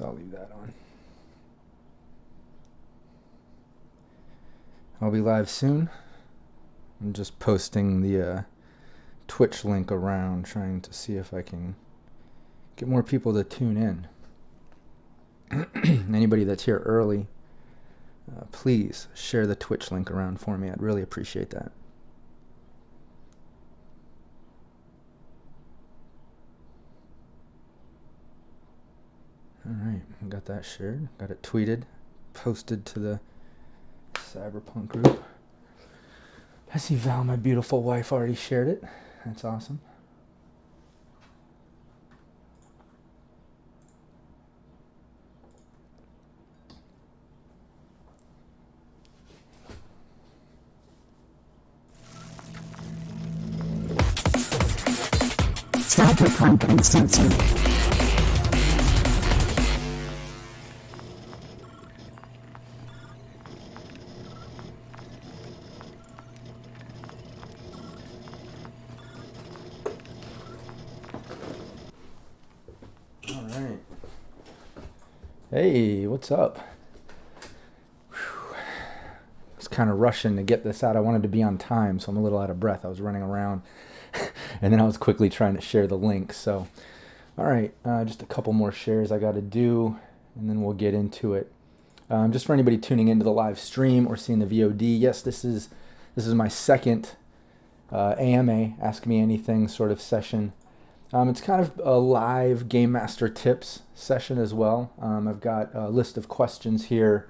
I'll leave that on. I'll be live soon. I'm just posting the Twitch link around, trying to see if I can get more people to tune in. Anybody that's here early, please share the Twitch link around for me. I'd really appreciate that. All right, I got that shared, got it tweeted, posted to the Cyberpunk group. I see Val, my beautiful wife, already shared it. That's awesome. Cyberpunk Uncensored. All right. Hey, what's up? Whew. I was kind of rushing to get this out. I wanted to be on time, so I'm a little out of breath. I was running around. And then I was quickly trying to share the link. So, all right, just a couple more shares I got to do, and then we'll get into it. Just for anybody tuning into the live stream or seeing the VOD, yes, this is my second AMA, Ask Me Anything sort of session. It's kind of a live Gamemaster tips session as well. I've got a list of questions here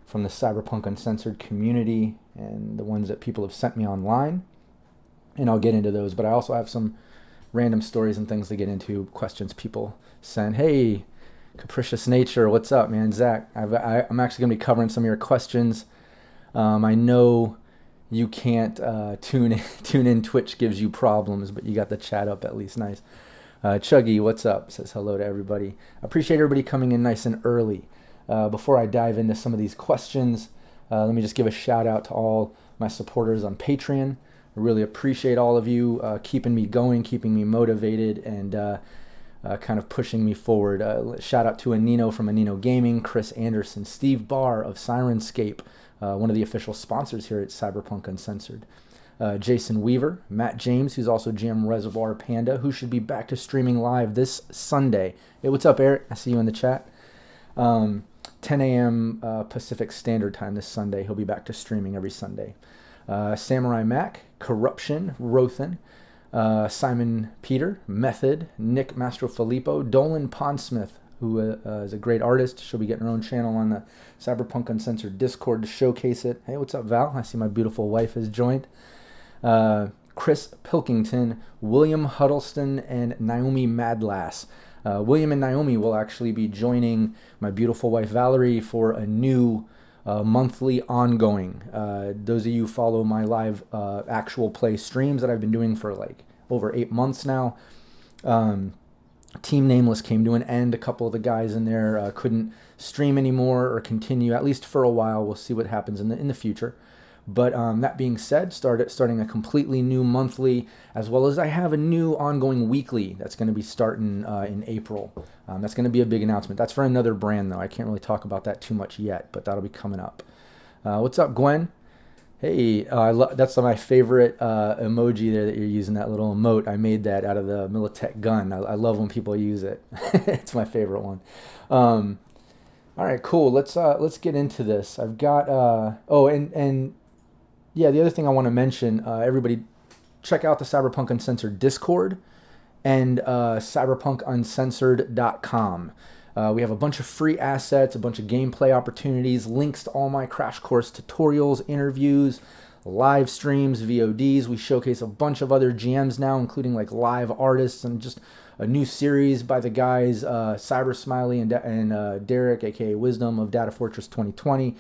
from the Cyberpunk Uncensored community and the ones that people have sent me online. And I'll get into those, but I also have some random stories and things to get into, questions people send. Hey, Capricious Nature, what's up, man? Zach, I'm actually going to be covering some of your questions. I know you can't tune in. Twitch gives you problems, but you got the chat up at least. Nice. Chuggy, what's up? Says hello to everybody. I appreciate everybody coming in nice and early. Before I dive into some of these questions, let me just give a shout out to all my supporters on Patreon. I really appreciate all of you keeping me going, keeping me motivated, and kind of pushing me forward. Shout out to Anino from Anino Gaming, Chris Anderson, Steve Barr of Sirenscape, one of the official sponsors here at Cyberpunk Uncensored. Jason Weaver, Matt James, who's also GM Reservoir Panda, who should be back to streaming live this Sunday. Hey, what's up, Eric? I see you in the chat. 10 a.m. Pacific Standard Time this Sunday. He'll be back to streaming every Sunday. Samurai Mac, Corruption, Rothan, Simon Peter, Method, Nick Mastrofilippo, Dolan Pondsmith, who is a great artist. She'll be getting her own channel on the Cyberpunk Uncensored Discord to showcase it. Hey, what's up, Val? I see my beautiful wife has joined. Chris Pilkington, William Huddleston, and Naomi Madlass. William and Naomi will actually be joining my beautiful wife Valerie for a new monthly ongoing. Those of you who follow my live actual play streams that I've been doing for like over 8 months now. Team Nameless came to an end. A couple of the guys in there couldn't stream anymore or continue, at least for a while. We'll see what happens in the future. But that being said, starting a completely new monthly, as well as I have a new ongoing weekly that's going to be starting in April. That's going to be a big announcement. That's for another brand, though. I can't really talk about that too much yet, but that'll be coming up. What's up, Gwen? Hey, that's my favorite emoji there that you're using, that little emote. I made that out of the Militech gun. I love when people use it. It's my favorite one. All right, cool. Let's get into this. I've got yeah, the other thing I want to mention, everybody check out the Cyberpunk Uncensored Discord and cyberpunkuncensored.com. We have a bunch of free assets, a bunch of gameplay opportunities, links to all my crash course tutorials, interviews, live streams, VODs. We showcase a bunch of other GMs now, including like live artists and just a new series by the guys Cyber Smiley and Derek, aka Wisdom of Data Fortress 2020.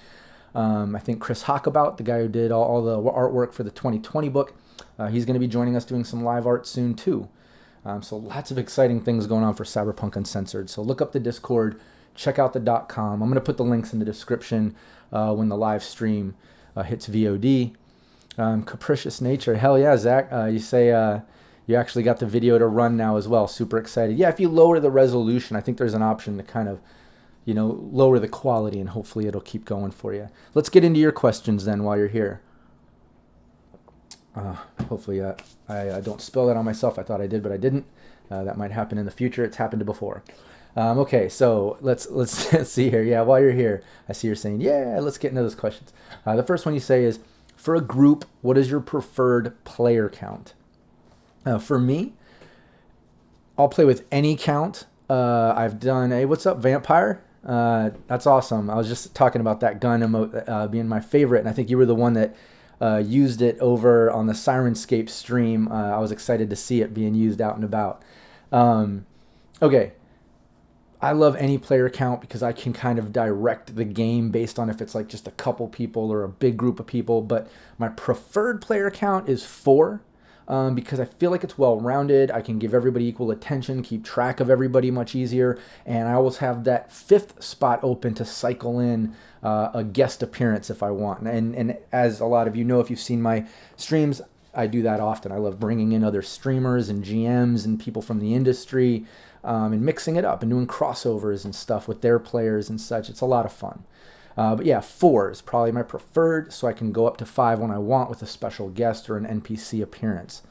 I think Chris Hockabout, the guy who did all the artwork for the 2020 book, he's going to be joining us doing some live art soon too. So lots of exciting things going on for Cyberpunk Uncensored. So look up the Discord, check out the .com. I'm going to put the links in the description when the live stream hits VOD. Capricious Nature, hell yeah, Zach. You say you actually got the video to run now as well. Super excited. Yeah, if you lower the resolution, I think there's an option to kind of lower the quality, and hopefully it'll keep going for you. Let's get into your questions then while you're here. Hopefully I don't spill that on myself. I thought I did, but I didn't. That might happen in the future. It's happened before. Okay, so let's see here. Yeah, while you're here, I see you're saying, yeah, let's get into those questions. The first one you say is, for a group, what is your preferred player count? For me, I'll play with any count. I've done, hey, what's up, Vampire? That's awesome. I was just talking about that gun emote being my favorite, and I think you were the one that used it over on the Sirenscape stream. I was excited to see it being used out and about. Okay. I love any player count because I can kind of direct the game based on if it's like just a couple people or a big group of people. But my preferred player count is 4 because I feel like it's well-rounded. I can give everybody equal attention, keep track of everybody much easier. And I always have that 5th spot open to cycle in a guest appearance if I want. And as a lot of you know, if you've seen my streams, I do that often. I love bringing in other streamers and GMs and people from the industry. And mixing it up and doing crossovers and stuff with their players and such. It's a lot of fun. But yeah, 4 is probably my preferred, so I can go up to 5 when I want with a special guest or an NPC appearance.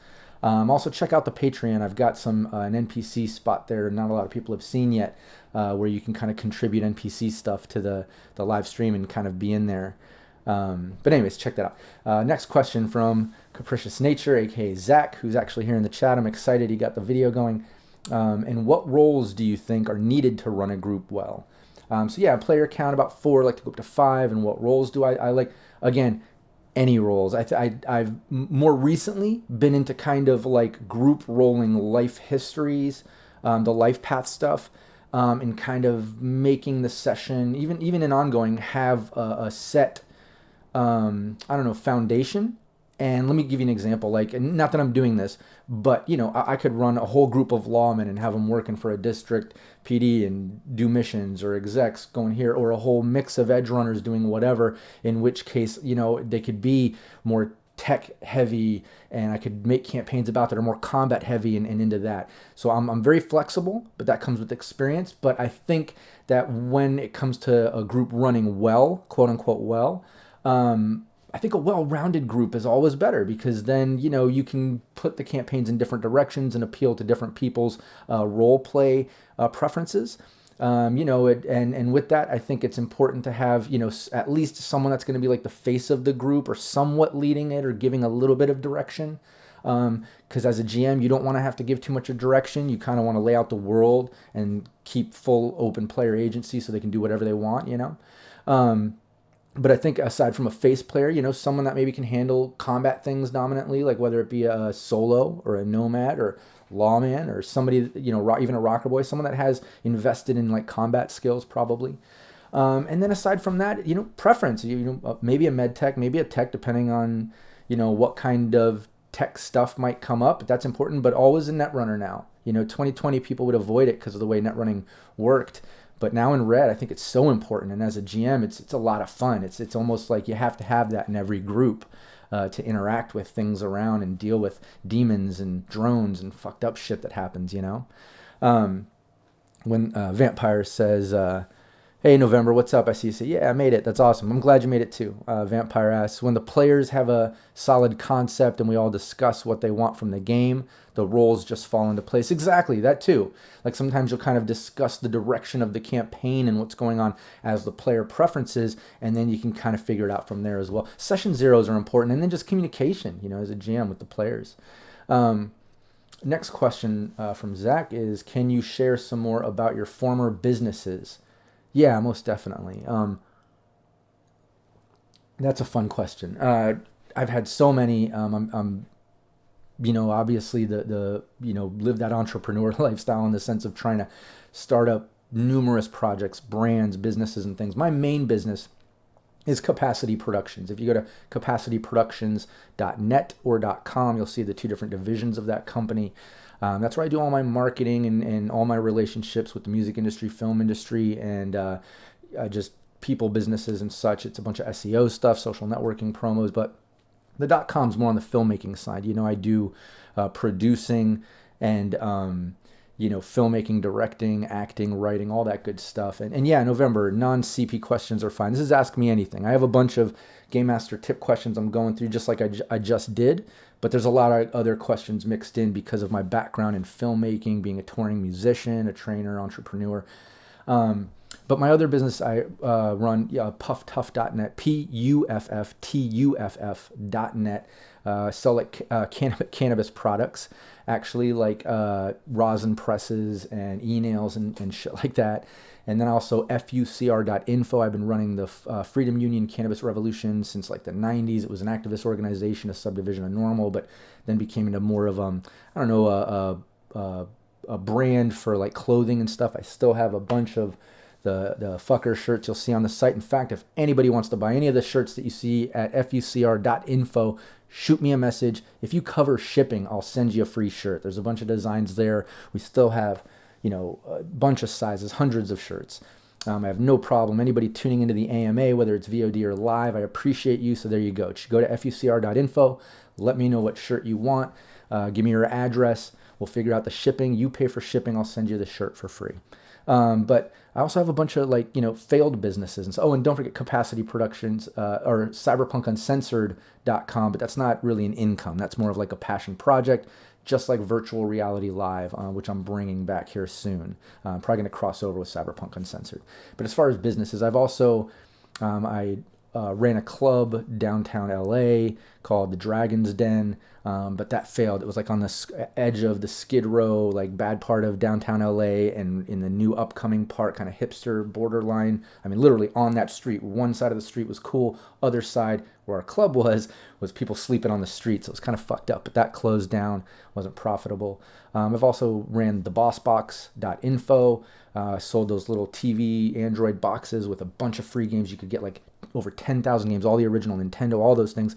Also, check out the Patreon. I've got an NPC spot there not a lot of people have seen yet, where you can kind of contribute NPC stuff to the live stream and kind of be in there. But anyways, check that out. Next question from Capricious Nature, aka Zach, who's actually here in the chat. I'm excited he got the video going. And what roles do you think are needed to run a group well? So yeah, player count about 4, like to go up to 5. And what roles do I like? Again, any roles. I've more recently been into kind of like group rolling life histories, the life path stuff, and kind of making the session, even in ongoing, have a set, foundation. And let me give you an example, like, and not that I'm doing this, but, I could run a whole group of lawmen and have them working for a district PD and do missions, or execs going here, or a whole mix of edge runners doing whatever, in which case, they could be more tech heavy, and I could make campaigns about that are more combat heavy and into that. So I'm very flexible, but that comes with experience. But I think that when it comes to a group running well, quote unquote well, I think a well-rounded group is always better, because then, you can put the campaigns in different directions and appeal to different people's role play preferences. And with that, I think it's important to have, at least someone that's going to be like the face of the group or somewhat leading it or giving a little bit of direction. Because as a GM, you don't want to have to give too much of direction. You kind of want to lay out the world and keep full open player agency so they can do whatever they want, But I think aside from a face player, someone that maybe can handle combat things dominantly, like whether it be a solo or a nomad or lawman or somebody, even a rocker boy, someone that has invested in like combat skills probably. And then aside from that, preference, maybe a med tech, maybe a tech, depending on, what kind of tech stuff might come up. But that's important, but always a net runner now. 2020 people would avoid it because of the way net running worked. But now in Red, I think it's so important. And as a GM, it's a lot of fun. It's almost like you have to have that in every group to interact with things around and deal with demons and drones and fucked up shit that happens, When Vampire says, hey, November, what's up? I see you say, yeah, I made it. That's awesome. I'm glad you made it too. Vampire asks, when the players have a solid concept and we all discuss what they want from the game, the roles just fall into place. Exactly, that too. Like sometimes you'll kind of discuss the direction of the campaign and what's going on as the player preferences, and then you can kind of figure it out from there as well. Session zeros are important, and then just communication, as a GM with the players. Next question from Zach is, can you share some more about your former businesses? Yeah, most definitely. That's a fun question. I've had so many. I'm obviously live that entrepreneur lifestyle in the sense of trying to start up numerous projects, brands, businesses, and things. My main business is Capacity Productions. If you go to capacityproductions.net or .com, you'll see the 2 different divisions of that company. That's where I do all my marketing and all my relationships with the music industry, film industry, and just people, businesses, and such. It's a bunch of SEO stuff, social networking, promos, but the .com's more on the filmmaking side. I do producing and filmmaking, directing, acting, writing, all that good stuff. And yeah, November, non-CP questions are fine. This is Ask Me Anything. I have a bunch of Gamemaster tip questions I'm going through just like I just did, but there's a lot of other questions mixed in because of my background in filmmaking, being a touring musician, a trainer, entrepreneur. But my other business, I run pufftuff.net, pufftuff.net. Sell like cannabis products, actually, like rosin presses and e-nails and shit like that. And then also fucr.info. I've been running the Freedom Union Cannabis Revolution since like the 90s. It was an activist organization, a subdivision of Normal, but then became into more of a brand for like clothing and stuff. I still have a bunch of the fucker shirts you'll see on the site. In fact, if anybody wants to buy any of the shirts that you see at fucr.info, shoot me a message. If you cover shipping, I'll send you a free shirt. There's a bunch of designs there. We still have, a bunch of sizes, hundreds of shirts. I have no problem. Anybody tuning into the AMA, whether it's VOD or live, I appreciate you. So there you go. Just go to fucr.info. Let me know what shirt you want. Give me your address. We'll figure out the shipping. You pay for shipping. I'll send you the shirt for free. But I also have a bunch of failed businesses. And so, and don't forget Capacity Productions or cyberpunkuncensored.com, but that's not really an income. That's more of like a passion project, just like Virtual Reality Live, which I'm bringing back here soon. I'm probably going to cross over with Cyberpunk Uncensored. But as far as businesses, I've also, I ran a club downtown LA called the Dragon's Den, but that failed. It was like on the edge of the Skid Row, like bad part of downtown LA, and in the new upcoming part, kind of hipster borderline. I mean, literally on that street. One side of the street was cool. Other side, where our club was people sleeping on the street. So it was kind of fucked up, but that closed down, wasn't profitable. I've also ran thebossbox.info, sold those little TV Android boxes with a bunch of free games. You could get like over 10,000 games, all the original Nintendo, all those things.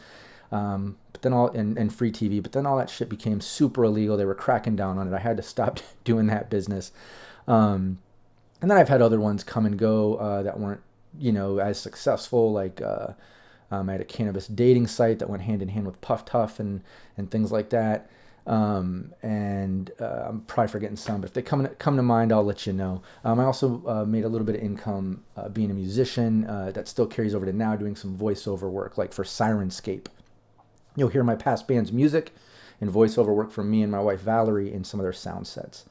But then and free TV, but then all that shit became super illegal. They were cracking down on it. I had to stop doing that business. And then I've had other ones come and go that weren't, as successful. Like I had a cannabis dating site that went hand in hand with Puff Tuff and things like that. I'm probably forgetting some, but if they come to mind, I'll let you know. I also made a little bit of income being a musician that still carries over to now, doing some voiceover work, like for Sirenscape. You'll hear my past band's music and voiceover work from me and my wife Valerie in some of their sound sets.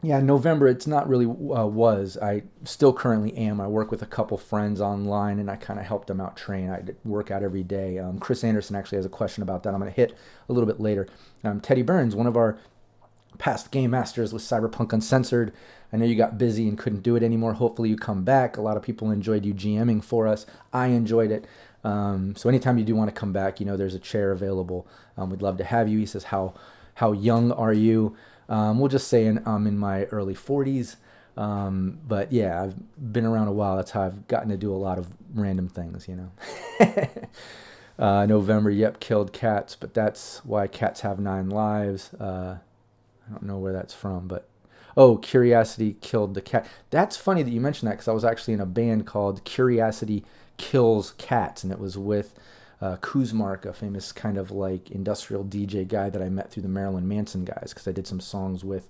Yeah, November, it's not really was. I still currently am. I work with a couple friends online, and I kind of help them out train. I work out every day. Chris Anderson actually has a question about that I'm going to hit a little bit later. Teddy Burns, one of our past game masters with Cyberpunk Uncensored. I know you got busy and couldn't do it anymore. Hopefully you come back. A lot of people enjoyed you GMing for us. I enjoyed it. So anytime you do want to come back, there's a chair available. We'd love to have you. He says, how young are you? We'll just say I'm in my early 40s. But yeah, I've been around a while. That's how I've gotten to do a lot of random things, November, yep, killed cats, but that's why cats have 9 lives. I don't know where that's from, but Curiosity killed the cat. That's funny that you mentioned that, because I was actually in a band called Curiosity Kills Cats, and it was with Kuzmark, a famous kind of like industrial DJ guy that I met through the Marilyn Manson guys, because I did some songs with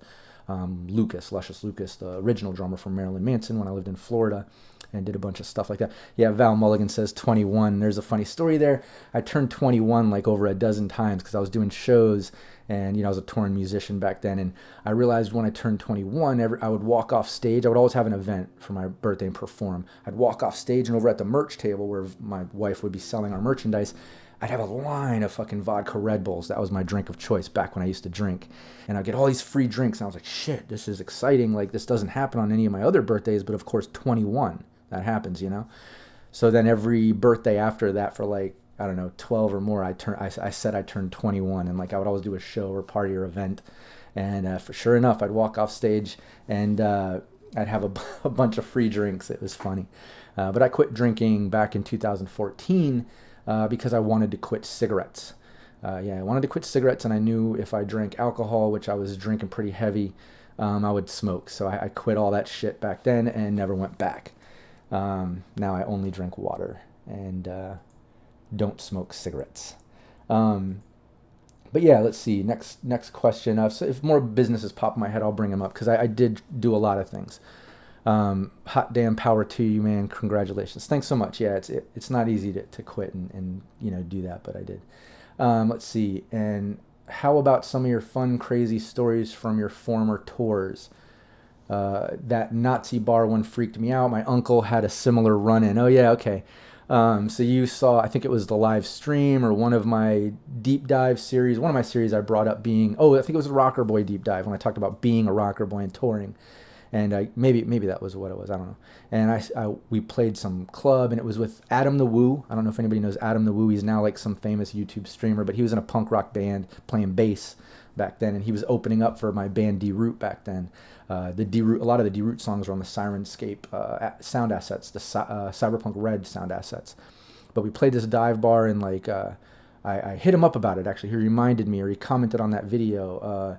Luscious Lucas, the original drummer from Marilyn Manson, when I lived in Florida, and did a bunch of stuff like that. Yeah, Val Mulligan says 21. There's a funny story there. I turned 21 like over a dozen times because I was doing shows, and I was a touring musician back then, and I realized when I turned 21, I would walk off stage. I would always have an event for my birthday and perform. I'd walk off stage, and over at the merch table where my wife would be selling our merchandise, I'd have a line of fucking vodka Red Bulls. That was my drink of choice back when I used to drink. And I'd get all these free drinks, and I was like, shit, this is exciting. Like, this doesn't happen on any of my other birthdays, but of course 21, that happens, So then every birthday after that for like, I don't know, 12 or more, I said I turned 21, and like I would always do a show or party or event. And for sure enough, I'd walk off stage, and I'd have a bunch of free drinks. It was funny. But I quit drinking back in 2014 because I wanted to quit cigarettes. I wanted to quit cigarettes, and I knew if I drank alcohol, which I was drinking pretty heavy, I would smoke. So I quit all that shit back then and never went back. Now I only drink water and don't smoke cigarettes. But yeah, let's see. Next question. So if more businesses pop in my head, I'll bring them up because I did do a lot of things. Hot damn power to you, man. Congratulations. Thanks so much. Yeah, it's not easy to quit and do that, but I did. Let's see. And how about some of your fun, crazy stories from your former tours? That Nazi bar one freaked me out. My uncle had a similar run-in. Oh yeah, okay. So you saw, I think it was the live stream or one of my deep dive series. One of my series I brought up being, I think it was a ROCKERBOY deep dive when I talked about being a rocker boy and touring. And maybe that was what it was. I don't know. And we played some club, and it was with Adam the Woo. I don't know if anybody knows Adam the Woo. He's now like some famous YouTube streamer, but he was in a punk rock band playing bass back then, and he was opening up for my band D-Root back then. The D-Root, a lot of the D-Root songs were on the Sirenscape sound assets, the Cyberpunk Red sound assets. But we played this dive bar, and like I hit him up about it. Actually, he reminded me, or he commented on that video.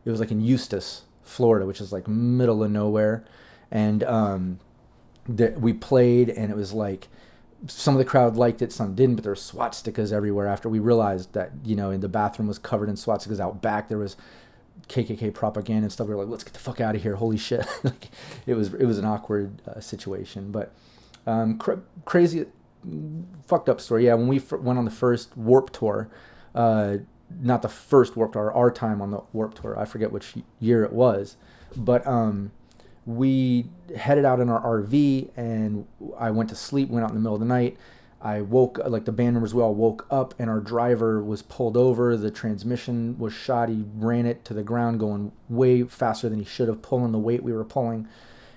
It was like in Eustis, Florida, which is like middle of nowhere, and we played, and it was like some of the crowd liked it, some didn't, but there were swastikas everywhere. After we realized that, in the bathroom was covered in swastikas, out back there was KKK propaganda and stuff. We were like, let's get the fuck out of here. Holy shit. Like, it was an awkward situation, but crazy, fucked up story. Yeah, when we went on the first Warp Tour, not the first Warp Tour, our time on the Warp Tour, I forget which year it was, but we headed out in our RV, and I went to sleep, went out in the middle of the night. I woke, like the band members, we all woke up, and our driver was pulled over. The transmission was shot. He ran it to the ground going way faster than he should have, pulling the weight we were pulling,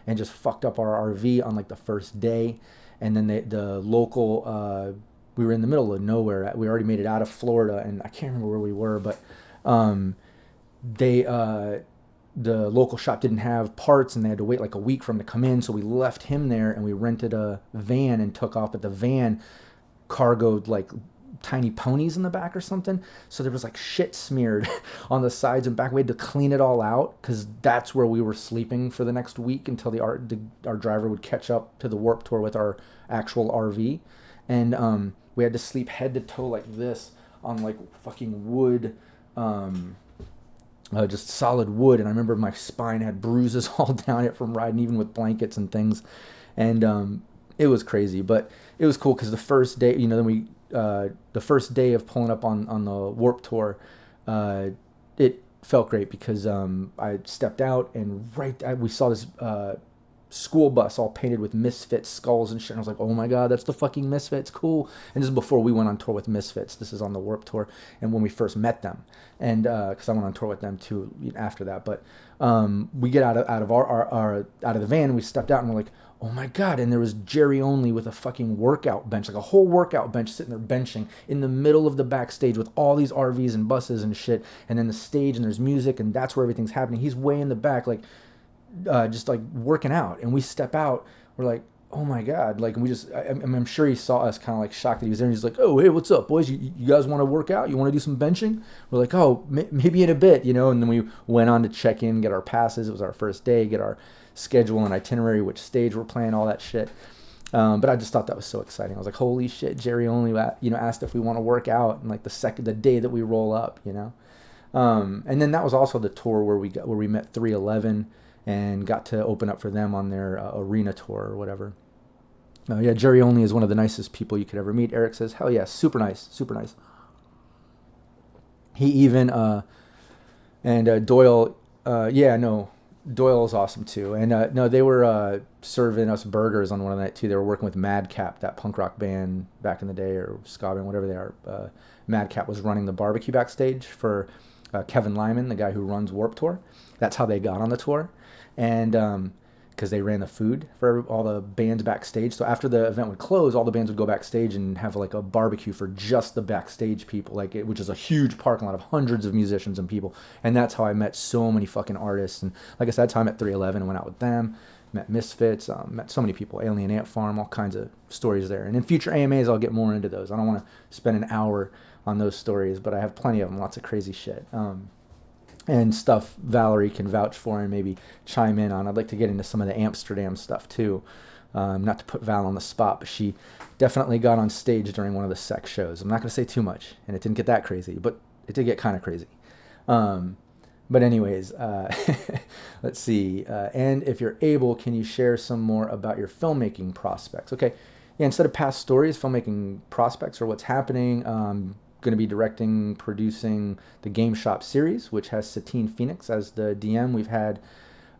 and just fucked up our RV on like the first day. And then the local, we were in the middle of nowhere. We already made it out of Florida, and I can't remember where we were, but the local shop didn't have parts, and they had to wait like a week for him to come in. So we left him there, and we rented a van and took off. But the van cargoed like tiny ponies in the back or something. So there was like shit smeared on the sides and back. We had to clean it all out because that's where we were sleeping for the next week until our driver would catch up to the Warp Tour with our actual RV. And we had to sleep head to toe like this on like fucking wood, just solid wood. And I remember my spine had bruises all down it from riding, even with blankets and things. And it was crazy, but it was cool because the first day, then the first day of pulling up on the Warp Tour, it felt great because I stepped out, and we saw this school bus all painted with Misfits skulls and shit. And I was like, oh my God, that's the fucking Misfits, cool. And this is before we went on tour with Misfits. This is on the Warp Tour, and when we first met them, and because I went on tour with them too after that. But we get out of our out of the van, and we stepped out, and we're like, oh my God. And there was Jerry Only with a fucking workout bench, like a whole workout bench sitting there benching in the middle of the backstage with all these RVs and buses and shit. And then the stage, and there's music, and that's where everything's happening. He's way in the back, like just like working out. And we step out, we're like, oh my God. Like, and we just, I'm sure he saw us kind of like shocked that he was there. And he's like, oh, hey, what's up, boys? You guys want to work out? You want to do some benching? We're like, oh, maybe in a bit, And then we went on to check in, get our passes. It was our first day, get our schedule and itinerary, which stage we're playing, all that shit. But I just thought that was so exciting. I was like, holy shit, Jerry Only, asked if we want to work out, and like the day that we roll up, And then that was also the tour where we met 311 and got to open up for them on their arena tour or whatever. Yeah, Jerry Only is one of the nicest people you could ever meet. Eric says, hell yeah, super nice, super nice. He even, and Doyle, Doyle is awesome too. And no, they were serving us burgers on one of the night too. They were working with Madcap, that punk rock band back in the day, or ska band, whatever they are. Madcap was running the barbecue backstage for Kevin Lyman, the guy who runs Warp Tour. That's how they got on the tour. And because they ran the food for all the bands backstage. So after the event would close, all the bands would go backstage and have like a barbecue for just the backstage people, which is a huge parking lot of hundreds of musicians and people. And that's how I met so many fucking artists. And like I said, I met 311 and went out with them, met Misfits, met so many people, Alien Ant Farm, all kinds of stories there. And in future AMAs, I'll get more into those. I don't want to spend an hour on those stories, but I have plenty of them, lots of crazy shit. And stuff Valerie can vouch for and maybe chime in on. I'd like to get into some of the AMSTERDAM stuff too. Not to put Val on the spot, but she definitely got on stage during one of the sex shows. I'm not going to say too much, and it didn't get that crazy, but did get kind of crazy. But anyways, let's see. And if you're able, can you share some more about your filmmaking prospects? Okay. Yeah, instead of past stories, filmmaking prospects or what's happening. Going to be directing, producing the Game Shop series, which has Satine Phoenix as the DM. We've had,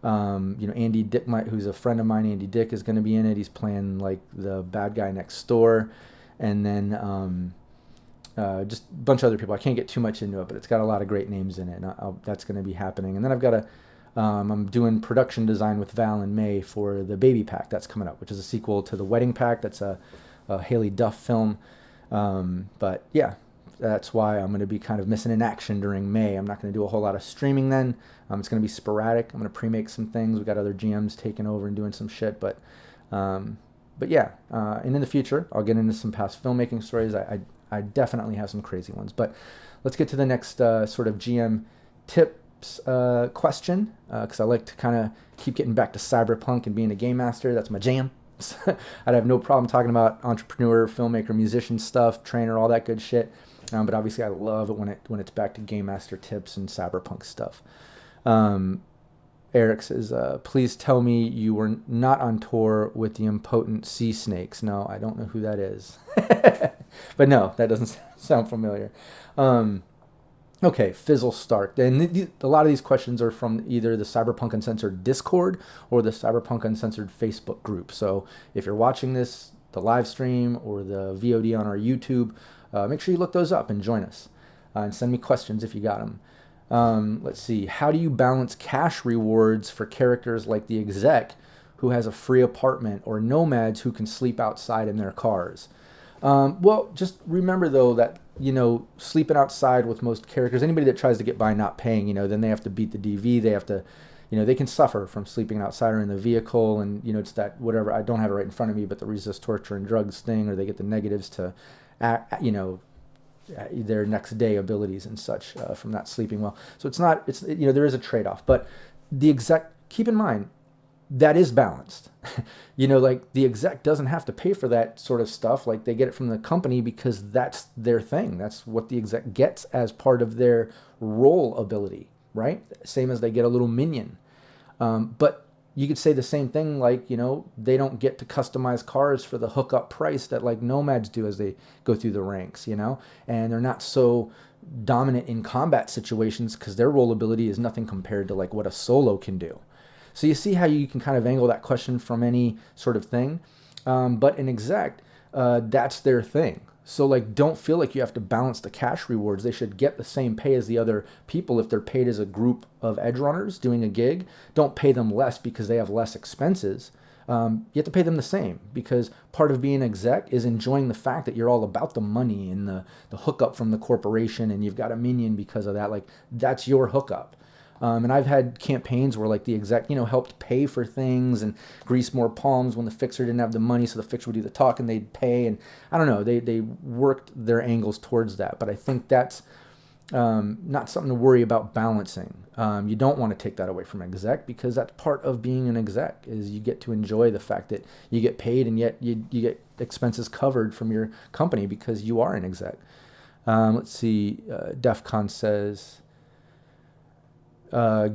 Andy Dick, who's a friend of mine. Andy Dick is going to be in it. He's playing like the bad guy next door, and then just a bunch of other people. I can't get too much into it, but it's got a lot of great names in it. And that's going to be happening. And then I've got I'm doing production design with Val in May for the Baby Pack that's coming up, which is a sequel to the Wedding Pack. That's a Haley Duff film. But yeah. That's why I'm going to be kind of missing in action during May. I'm not going to do a whole lot of streaming then. It's going to be sporadic. I'm going to pre-make some things. We've got other GMs taking over and doing some shit. But yeah. And in the future, I'll get into some past filmmaking stories. I definitely have some crazy ones. But let's get to the next sort of GM tips question, because I like to kind of keep getting back to Cyberpunk and being a game master. That's my jam. I'd have no problem talking about entrepreneur, filmmaker, musician stuff, trainer, all that good shit. But obviously, I love it when it's back to Game Master tips and Cyberpunk stuff. Eric says, please tell me you were not on tour with the impotent sea snakes. No, I don't know who that is. But no, that doesn't sound familiar. Okay, Fizzle Stark. And a lot of these questions are from either the Cyberpunk Uncensored Discord or the Cyberpunk Uncensored Facebook group. So if you're watching this, the live stream or the VOD on our YouTube, make sure you look those up and join us. And send me questions if you got them. Let's see. How do you balance cash rewards for characters like the exec who has a free apartment or nomads who can sleep outside in their cars? Well, just remember, though, that, sleeping outside with most characters, anybody that tries to get by not paying, then they have to beat the DV. They have to, they can suffer from sleeping outside or in the vehicle. And, it's that whatever, I don't have it right in front of me, but the resist torture and drugs thing, or they get the negatives to, their next day abilities and such from not sleeping well. So there is a trade-off. But the exec, keep in mind, that is balanced. Like the exec doesn't have to pay for that sort of stuff. Like they get it from the company because that's their thing. That's what the exec gets as part of their role ability, right? Same as they get a little minion. But you could say the same thing, like, they don't get to customize cars for the hookup price that like nomads do as they go through the ranks, and they're not so dominant in combat situations because their role ability is nothing compared to like what a solo can do. So you see how you can kind of angle that question from any sort of thing. But an exec, that's their thing. So like, don't feel like you have to balance the cash rewards. They should get the same pay as the other people if they're paid as a group of edge runners doing a gig. Don't pay them less because they have less expenses. You have to pay them the same, because part of being exec is enjoying the fact that you're all about the money and the hookup from the corporation, and you've got a minion because of that. Like, that's your hookup. And I've had campaigns where like the exec, helped pay for things and grease more palms when the fixer didn't have the money, so the fixer would do the talk and they'd pay. And I don't know, they worked their angles towards that. But I think that's not something to worry about balancing. You don't want to take that away from an exec, because that's part of being an exec, is you get to enjoy the fact that you get paid and yet you get expenses covered from your company because you are an exec. Let's see, DEFCON says,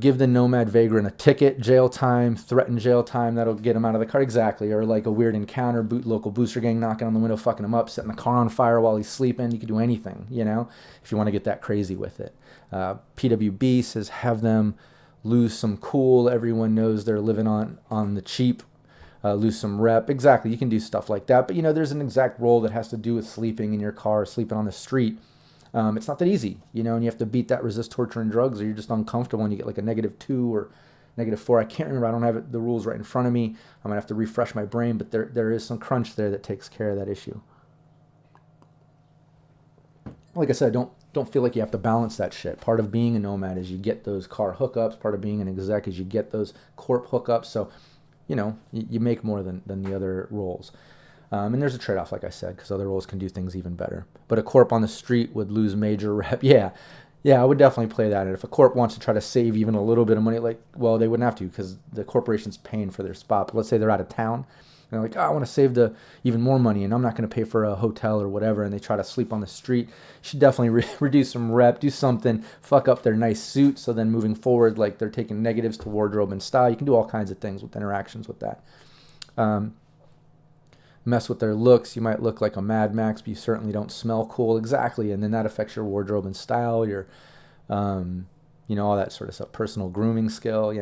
give the nomad vagrant a ticket, jail time, threaten jail time, that'll get him out of the car. Exactly. Or like a weird encounter, local booster gang knocking on the window, fucking him up, setting the car on fire while he's sleeping. You could do anything, if you want to get that crazy with it. PWB says, have them lose some cool. Everyone knows they're living on the cheap. Lose some rep. Exactly. You can do stuff like that. But, there's an exact role that has to do with sleeping in your car, sleeping on the street. It's not that easy, and you have to beat that resist torture and drugs, or you're just uncomfortable and you get like a -2 or -4. I can't remember. I don't have the rules right in front of me. I'm going to have to refresh my brain, but there is some crunch there that takes care of that issue. Like I said, don't feel like you have to balance that shit. Part of being a nomad is you get those car hookups. Part of being an exec is you get those corp hookups. So, you make more than the other roles. And there's a trade-off, like I said, because other roles can do things even better. But a corp on the street would lose major rep. Yeah, I would definitely play that. And if a corp wants to try to save even a little bit of money, they wouldn't have to, because the corporation's paying for their spot. But let's say they're out of town they're like, oh, I want to save the even more money, and I'm not going to pay for a hotel or whatever, and they try to sleep on the street. You should definitely reduce some rep, do something, fuck up their nice suit, so then moving forward, like they're taking negatives to wardrobe and style. You can do all kinds of things with interactions with that. Mess with their looks. You might look like a Mad Max, but you certainly don't smell cool. Exactly, and then that affects your wardrobe and style, your all that sort of stuff. Personal grooming skill,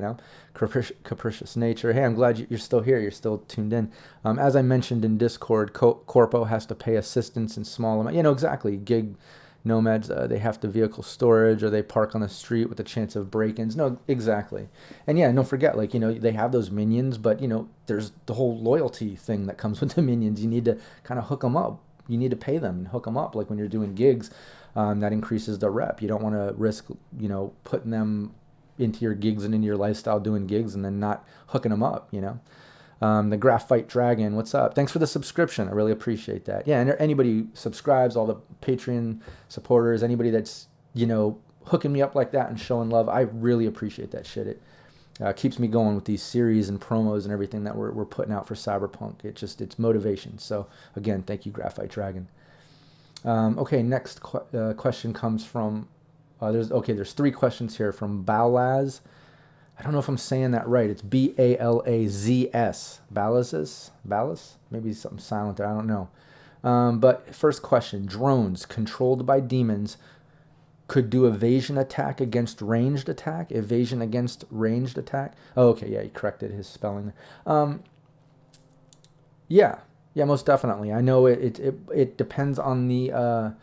capricious nature. Hey, I'm glad you're still here. You're still tuned in. As I mentioned in Discord, Corpo has to pay assistance in small amount. Exactly. Gig nomads, they have to vehicle storage, or they park on the street with a chance of break-ins. No, exactly. And yeah, don't forget, they have those minions, but, there's the whole loyalty thing that comes with the minions. You need to kind of hook them up. You need to pay them and hook them up. Like when you're doing gigs, that increases the rep. You don't want to risk, putting them into your gigs and into your lifestyle doing gigs and then not hooking them up, The Graphite Dragon, what's up? Thanks for the subscription. I really appreciate that. Yeah, and anybody who subscribes, all the Patreon supporters, anybody that's, hooking me up like that and showing love, I really appreciate that shit. It keeps me going with these series and promos and everything that we're putting out for Cyberpunk. It's motivation. So again, thank you, Graphite Dragon. Okay, next question comes from, there's 3 questions here from Balaz. I don't know if I'm saying that right. It's Balazs. Balaz? Maybe something silent there. I don't know. But first question, drones controlled by demons could do evasion attack against ranged attack? Evasion against ranged attack? Oh, okay, yeah, he corrected his spelling there. Yeah, most definitely. I know it depends on the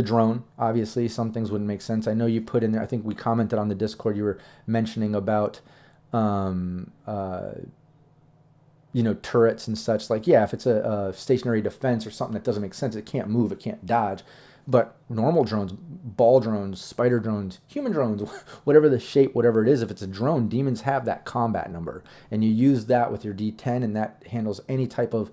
drone. Obviously, some things wouldn't make sense. I know you put in there, I think we commented on the Discord, you were mentioning about turrets and such. Like, yeah, if it's a stationary defense or something that doesn't make sense, it can't move, it can't dodge. But normal drones, ball drones, spider drones, human drones, whatever the shape, whatever it is, if it's a drone, demons have that combat number. And you use that with your D10, and that handles any type of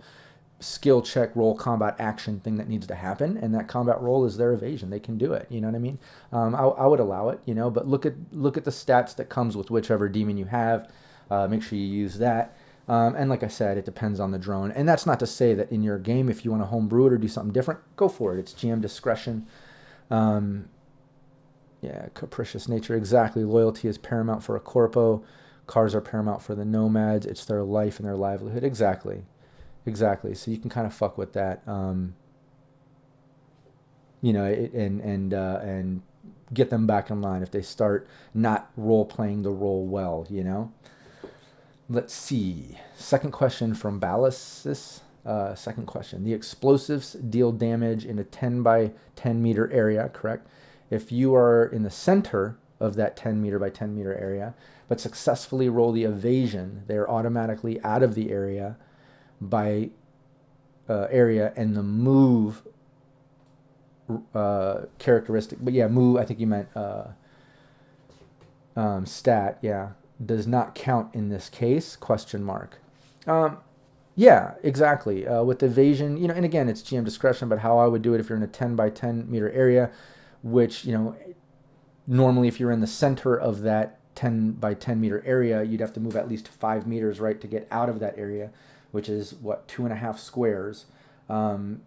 skill check, roll, combat, action thing that needs to happen. And that combat roll is their evasion. They can do it. You know what I mean? I would allow it, but look at the stats that comes with whichever demon you have. Make sure you use that. And like I said, it depends on the drone. And that's not to say that in your game, if you want to homebrew it or do something different, go for it. It's GM discretion. Capricious nature. Exactly. Loyalty is paramount for a corpo. Cars are paramount for the nomads. It's their life and their livelihood. Exactly. So you can kind of fuck with that. And get them back in line if they start not role playing the role well, Let's see. Second question from Ballasis. Second question. The explosives deal damage in a 10 by 10 meter area, correct? If you are in the center of that 10 meter by 10 meter area, but successfully roll the evasion, they're automatically out of the area by area, and the move characteristic. But yeah, move, I think you meant stat, yeah. Does not count in this case, question mark. Yeah, exactly. With evasion, and again, it's GM discretion, but how I would do it if you're in a 10 by 10 meter area, which, normally if you're in the center of that 10 by 10 meter area, you'd have to move at least 5 meters, right, to get out of that area, which is, 2.5 squares.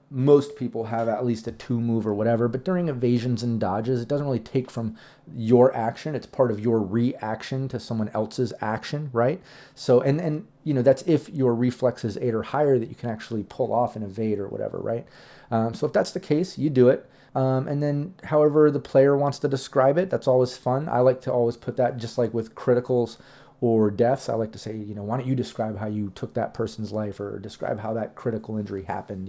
Most people have at least a 2 move or whatever, but during evasions and dodges, it doesn't really take from your action. It's part of your reaction to someone else's action, right? So, and that's if your reflex is 8 or higher, that you can actually pull off and evade or whatever, right? So if that's the case, you do it. And then however the player wants to describe it, that's always fun. I like to always put that, just like with criticals or deaths, I like to say, why don't you describe how you took that person's life, or describe how that critical injury happened,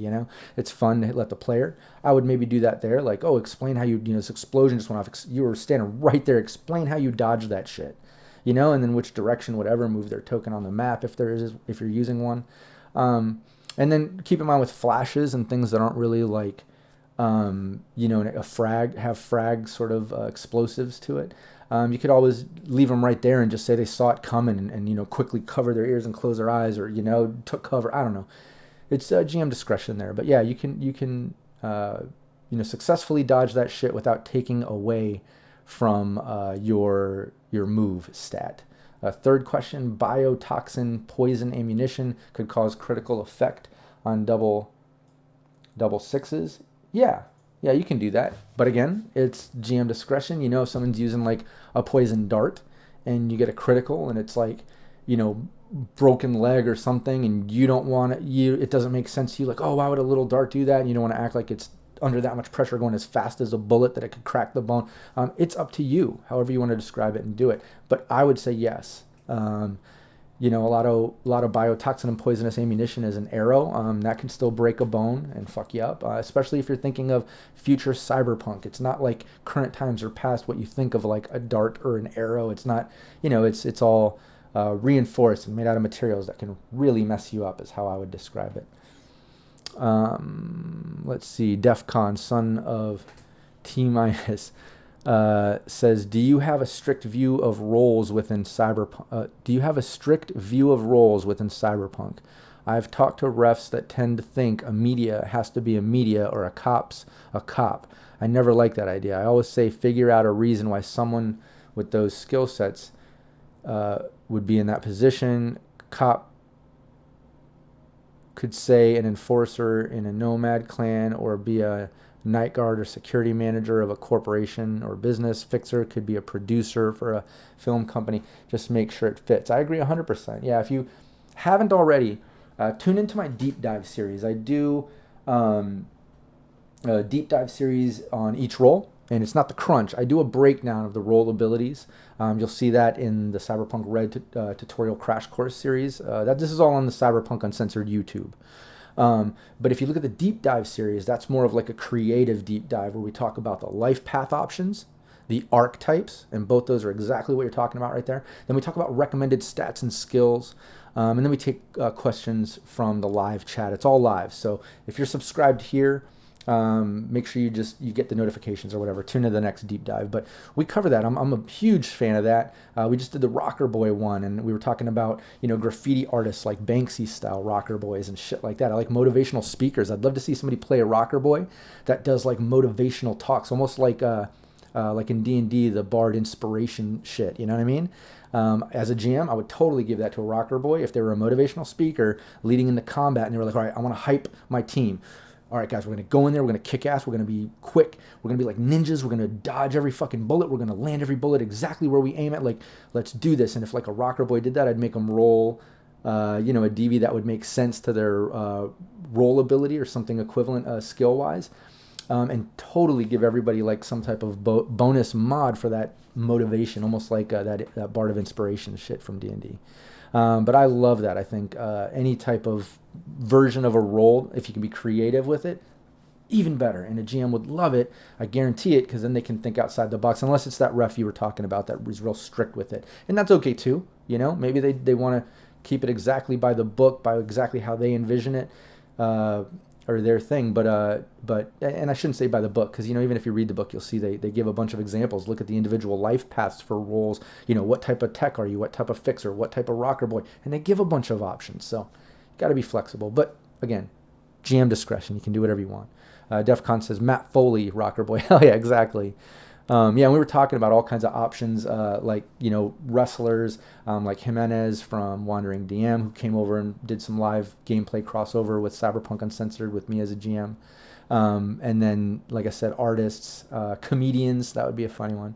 It's fun to let the player. I would maybe do that there, like, explain how you, this explosion just went off. You were standing right there. Explain how you dodged that shit, and then which direction, whatever, move their token on the map if you're using one. And then keep in mind with flashes and things that aren't really like, have frag sort of explosives to it. You could always leave them right there and just say they saw it coming and quickly cover their ears and close their eyes, or, took cover. I don't know. It's GM discretion there. But yeah, you can successfully dodge that shit without taking away from your move stat. Third question, biotoxin poison ammunition could cause critical effect on double sixes. Yeah, you can do that. But again, it's GM discretion. You know, if someone's using like a poison dart and you get a critical and it's like, you know, broken leg or something, and you don't want it, it doesn't make sense to you, like, oh, why would a little dart do that? And you don't want to act like it's under that much pressure going as fast as a bullet that it could crack the bone. It's up to you, however you want to describe it and do it. But I would say yes. You know, a lot of biotoxin and poisonous ammunition is an arrow. That can still break a bone and fuck you up, especially if you're thinking of future cyberpunk. It's not like current times or past what you think of like a dart or an arrow. It's not, you know, it's all reinforced and made out of materials that can really mess you up is how I would describe it. Let's see, DEFCON, son of T-minus, says, do you have a strict view of roles within Cyberpunk? I've talked to refs that tend to think a media has to be a media or a cop's a cop. I never like that idea. I always say figure out a reason why someone with those skill sets would be in that position. Cop could say an enforcer in a nomad clan or be a night guard or security manager of a corporation or business. Fixer could be a producer for a film company. Just make sure it fits. I agree 100%. Yeah, if you haven't already, tune into my deep dive series. I do a deep dive series on each role, and it's not the crunch. I do a breakdown of the role abilities. You'll see that in the Cyberpunk Red tutorial crash course series. This is all on the Cyberpunk Uncensored YouTube. But if you look at the deep dive series, that's more of like a creative deep dive where we talk about the life path options, the archetypes, and both those are exactly what you're talking about right there. Then we talk about recommended stats and skills. And then we take questions from the live chat. It's all live. So if you're subscribed here, make sure you get the notifications or whatever. Tune to the next deep dive. But we cover that. I'm a huge fan of that. We just did the ROCKERBOY one, and we were talking about, you know, graffiti artists like Banksy style ROCKERBOYs and shit like that. I like motivational speakers. I'd love to see somebody play a ROCKERBOY that does like motivational talks, almost like in D&D, the Bard inspiration shit. You know what I mean? As a GM, I would totally give that to a ROCKERBOY if they were a motivational speaker leading into combat, and they were like, all right, I want to hype my team. All right, guys, we're going to go in there. We're going to kick ass. We're going to be quick. We're going to be like ninjas. We're going to dodge every fucking bullet. We're going to land every bullet exactly where we aim at. Like, let's do this. And if like a ROCKERBOY did that, I'd make them roll, a DV that would make sense to their roll ability or something equivalent skill-wise. And totally give everybody like some type of bonus mod for that motivation, almost like that Bard of Inspiration shit from D&D. But I love that. I think any type of version of a role, if you can be creative with it, even better. And a GM would love it. I guarantee it, because then they can think outside the box, unless it's that ref you were talking about that was real strict with it. And that's okay too. You know, maybe they want to keep it exactly by the book, by exactly how they envision it. Or their thing, but and I shouldn't say by the book, because, you know, even if you read the book, you'll see they give a bunch of examples. Look at the individual life paths for roles. You know, what type of tech are you? What type of fixer? What type of ROCKERBOY? And they give a bunch of options. So you got to be flexible. But again, GM discretion. You can do whatever you want. DEFCON says Matt Foley, ROCKERBOY. Hell yeah, exactly. And we were talking about all kinds of options, like, you know, wrestlers, like Jimenez from Wandering DM, who came over and did some live gameplay crossover with Cyberpunk Uncensored with me as a GM. And then, like I said, artists, comedians, that would be a funny one.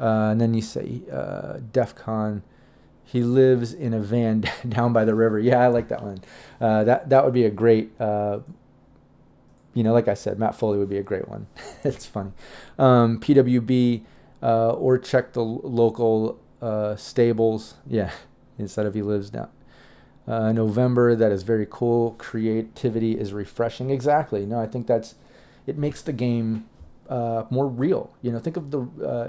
And then you say, DEFCON, he lives in a van down by the river. Yeah, I like that one. That would be a great... like I said, Matt Foley would be a great one. It's funny. PWB, or check the local stables. Yeah, instead of he lives down. November, that is very cool. Creativity is refreshing. Exactly. No, I think it makes the game more real. You know, think of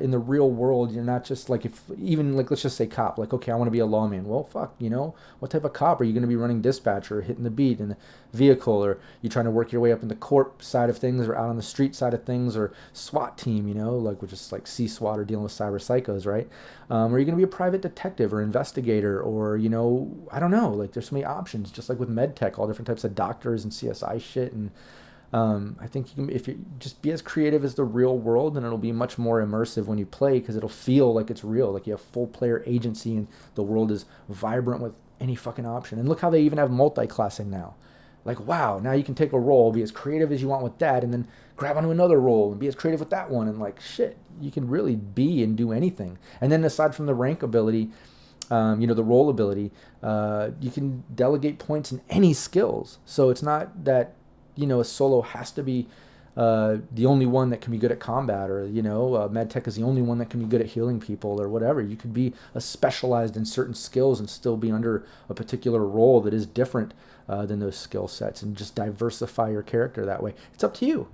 in the real world, you're not just like, let's just say cop, like, okay, I want to be a lawman. Well, fuck, you know, what type of cop are you going to be running dispatch or hitting the beat in the vehicle, or you trying to work your way up in the court side of things or out on the street side of things, or SWAT team, you know, like, which is like C-SWAT or dealing with cyber psychos, right? Or are you going to be a private detective or investigator, or, you know, I don't know, like there's so many options, just like with med tech, all different types of doctors and CSI shit. And I think you can, if you just be as creative as the real world, and it'll be much more immersive when you play, because it'll feel like it's real, like you have full player agency and the world is vibrant with any fucking option. And look how they even have multi-classing now. Like, wow, now you can take a role, be as creative as you want with that, and then grab onto another role and be as creative with that one. And like, shit, you can really be and do anything. And then aside from the rank ability, the role ability, you can delegate points in any skills. So it's not that, a solo has to be the only one that can be good at combat, or, medtech is the only one that can be good at healing people or whatever. You could be specialized in certain skills and still be under a particular role that is different than those skill sets, and just diversify your character that way. It's up to you,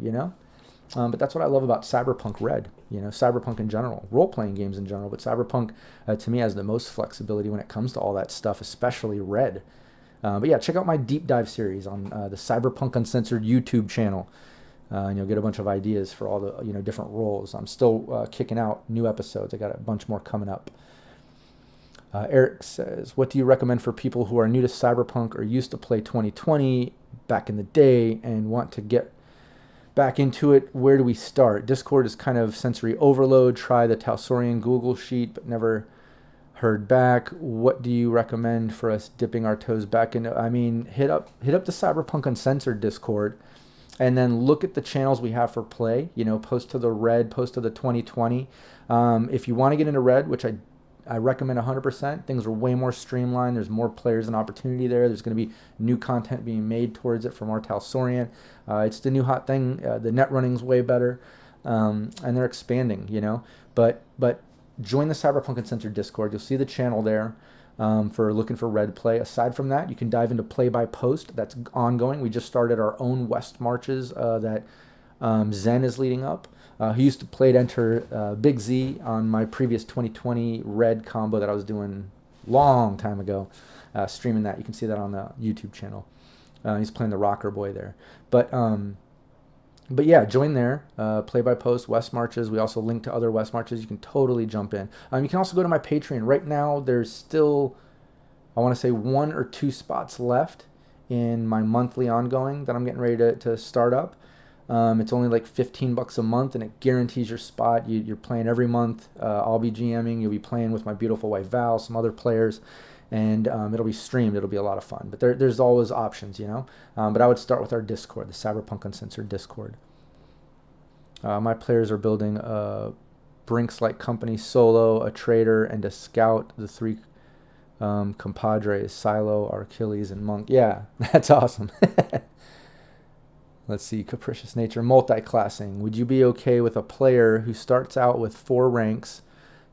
But that's what I love about Cyberpunk Red, Cyberpunk in general, role-playing games in general. But Cyberpunk, to me, has the most flexibility when it comes to all that stuff, especially Red. But yeah, check out my deep dive series on the Cyberpunk Uncensored YouTube channel. And you'll get a bunch of ideas for all the different roles. I'm still kicking out new episodes. I got a bunch more coming up. Eric says, what do you recommend for people who are new to Cyberpunk or used to play 2020 back in the day and want to get back into it? Where do we start? Discord is kind of sensory overload. Try the Talsorian Google Sheet, but never heard back. What do you recommend for us dipping our toes back into? I mean, hit up the Cyberpunk Uncensored Discord, and then look at the channels we have for play. Post to the Red, post to the 2020. If you want to get into Red, which I recommend 100%. Things are way more streamlined. There's more players and opportunity there. There's going to be new content being made towards it from our Talsorian. It's the new hot thing. The net running's way better, and they're expanding. But join the Cyberpunk Uncensored Discord. You'll see the channel there for looking for Red play. Aside from that, you can dive into Play by Post. That's ongoing. We just started our own West marches that Zen is leading up. He used to play to enter Big Z on my previous 2020 Red combo that I was doing long time ago, streaming that. You can see that on the YouTube channel. He's playing the ROCKERBOY there. But yeah, join there. Play by Post, West Marches. We also link to other West Marches. You can totally jump in. You can also go to my Patreon. Right now, there's still, I want to say, 1 or 2 spots left in my monthly ongoing that I'm getting ready to start up. It's only like $15 a month, and it guarantees your spot. You're playing every month. I'll be GMing. You'll be playing with my beautiful wife Val, some other players, and it'll be streamed. It'll be a lot of fun. But there's always options, But I would start with our Discord, the Cyberpunk Uncensored Discord. My players are building a Brinks-like company solo, a trader, and a scout. The 3 compadres, Silo, Achilles, and Monk. Yeah, that's awesome. Let's see, Capricious Nature, Multiclassing. Would you be okay with a player who starts out with 4 ranks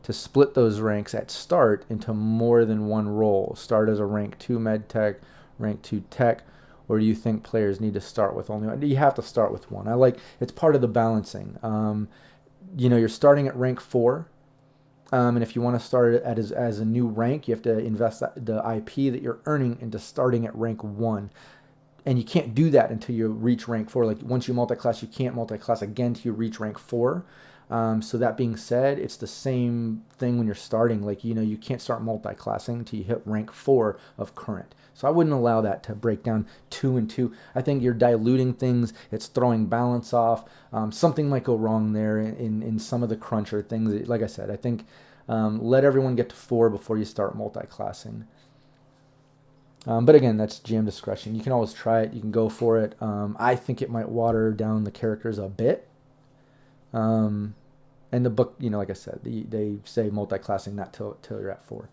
to split those ranks at start into more than one role? Start as a rank 2 medtech, rank 2 tech, or do you think players need to start with only one? You have to start with one. It's part of the balancing. You're starting at rank 4, and if you want to start it as a new rank, you have to invest the IP that you're earning into starting at rank 1. And you can't do that until you reach rank 4. Like, once you multi-class, you can't multi-class again until you reach rank 4. So that being said, it's the same thing when you're starting. Like, you can't start multi-classing until you hit rank 4 of current. So I wouldn't allow that to break down 2 and 2. I think you're diluting things. It's throwing balance off. Something might go wrong there in some of the cruncher things. Like I said, I think let everyone get to 4 before you start multi-classing. But again, that's GM discretion. You can always try it. You can go for it. I think it might water down the characters a bit. And the book, like I said, they say multi-classing not till you're at 4.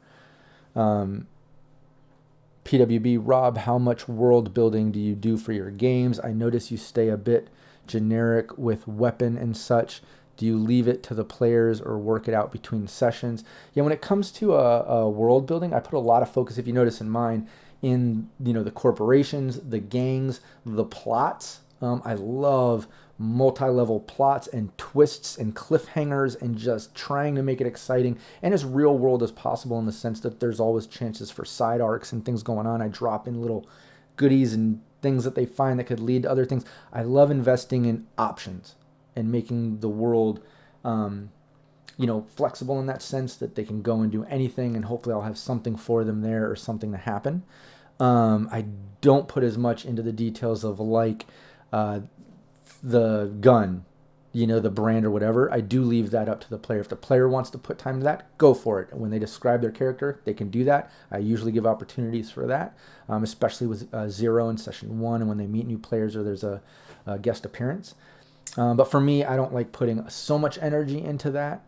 PWB, Rob, how much world building do you do for your games? I notice you stay a bit generic with weapon and such. Do you leave it to the players or work it out between sessions? Yeah, when it comes to a world building, I put a lot of focus, if you notice in mine, in the corporations, the gangs, the plots. I love multi-level plots and twists and cliffhangers and just trying to make it exciting and as real world as possible, in the sense that there's always chances for side arcs and things going on. I drop in little goodies and things that they find that could lead to other things. I love investing in options and making the world flexible in that sense, that they can go and do anything, and hopefully I'll have something for them there or something to happen. I don't put as much into the details of the gun, the brand or whatever, I do leave that up to the player. If the player wants to put time to that, go for it. When they describe their character, they can do that. I usually give opportunities for that, especially with Zero in session 1 and when they meet new players or there's a guest appearance. But for me, I don't like putting so much energy into that.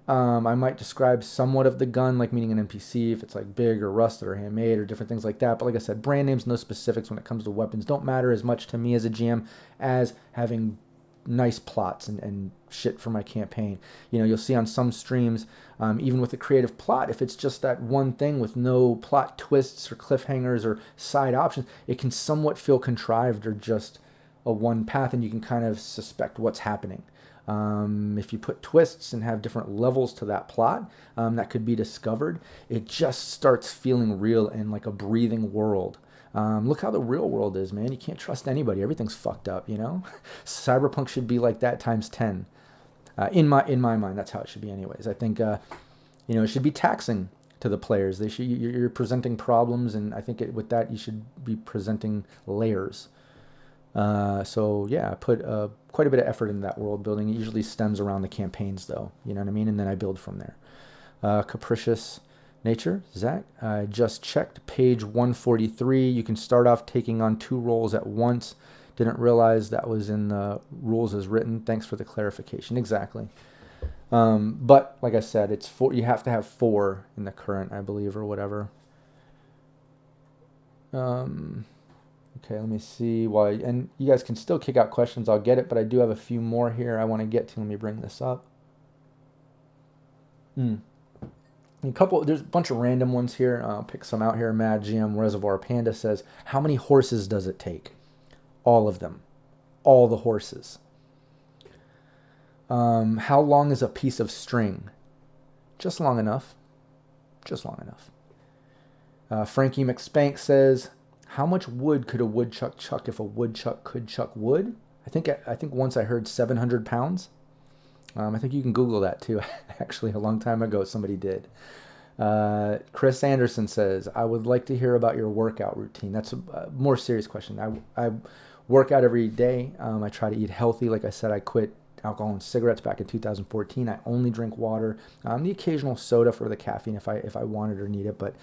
I might describe somewhat of the gun, like meaning an NPC, if it's like big or rusted or handmade or different things like that. But like I said, brand names, no specifics when it comes to weapons don't matter as much to me as a GM as having nice plots and shit for my campaign. You'll see on some streams, even with a creative plot, if it's just that one thing with no plot twists or cliffhangers or side options, it can somewhat feel contrived or just a one path, and you can kind of suspect what's happening. If you put twists and have different levels to that plot, that could be discovered, it just starts feeling real and like a breathing world. Look how the real world is, man. You can't trust anybody. Everything's fucked up, Cyberpunk should be like that times 10. In my mind, that's how it should be anyways. I think, it should be taxing to the players. You're presenting problems, and I think with that, you should be presenting layers. So yeah, I put quite a bit of effort into that world building. It usually stems around the campaigns though, you know what I mean? And then I build from there. Capricious Nature, Zach, I just checked page 143. You can start off taking on 2 roles at once. Didn't realize that was in the rules as written. Thanks for the clarification. Exactly. But like I said, it's 4. You have to have 4 in the current, I believe, or whatever. Okay, let me see why. And you guys can still kick out questions. I'll get it, but I do have a few more here I want to get to. Let me bring this up. There's a bunch of random ones here. I'll pick some out here. Mad GM Reservoir Panda says, how many horses does it take? All of them. All the horses. How long is a piece of string? Just long enough. Just long enough. Frankie McSpank says, how much wood could a woodchuck chuck if a woodchuck could chuck wood? I think once I heard 700 pounds. I think you can Google that too. Actually, a long time ago, somebody did. Chris Anderson says, I would like to hear about your workout routine. That's a more serious question. I work out every day. I try to eat healthy. Like I said, I quit alcohol and cigarettes back in 2014. I only drink water, the occasional soda for the caffeine if I want it or need it. But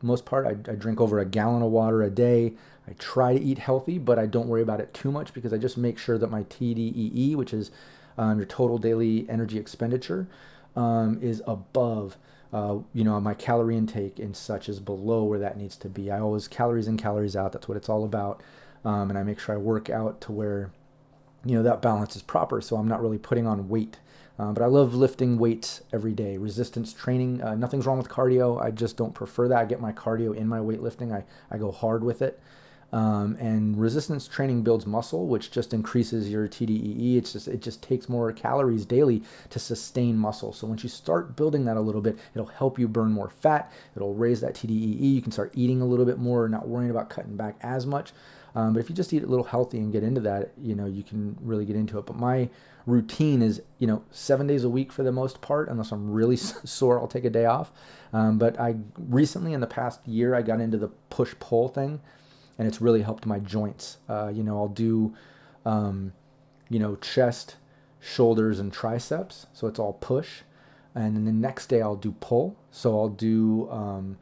most part, I drink over a gallon of water a day. I try to eat healthy, but I don't worry about it too much because I just make sure that my TDEE, which is your total daily energy expenditure, is above, my calorie intake and such is below where that needs to be. I always calories in, calories out. That's what it's all about. And I make sure I work out to where, that balance is proper. So I'm not really putting on weight. But I love lifting weights every day. Resistance training, nothing's wrong with cardio. I just don't prefer that. I get my cardio in my weightlifting. I go hard with it. And resistance training builds muscle, which just increases your TDEE. It just takes more calories daily to sustain muscle. So once you start building that a little bit, it'll help you burn more fat. It'll raise that TDEE. You can start eating a little bit more, not worrying about cutting back as much. But if you just eat a little healthy and get into that, you can really get into it. But my routine is, 7 days a week for the most part. Unless I'm really sore, I'll take a day off. But I recently, in the past year, I got into the push-pull thing, and it's really helped my joints. I'll do, chest, shoulders, and triceps. So it's all push. And then the next day I'll do pull. So I'll do,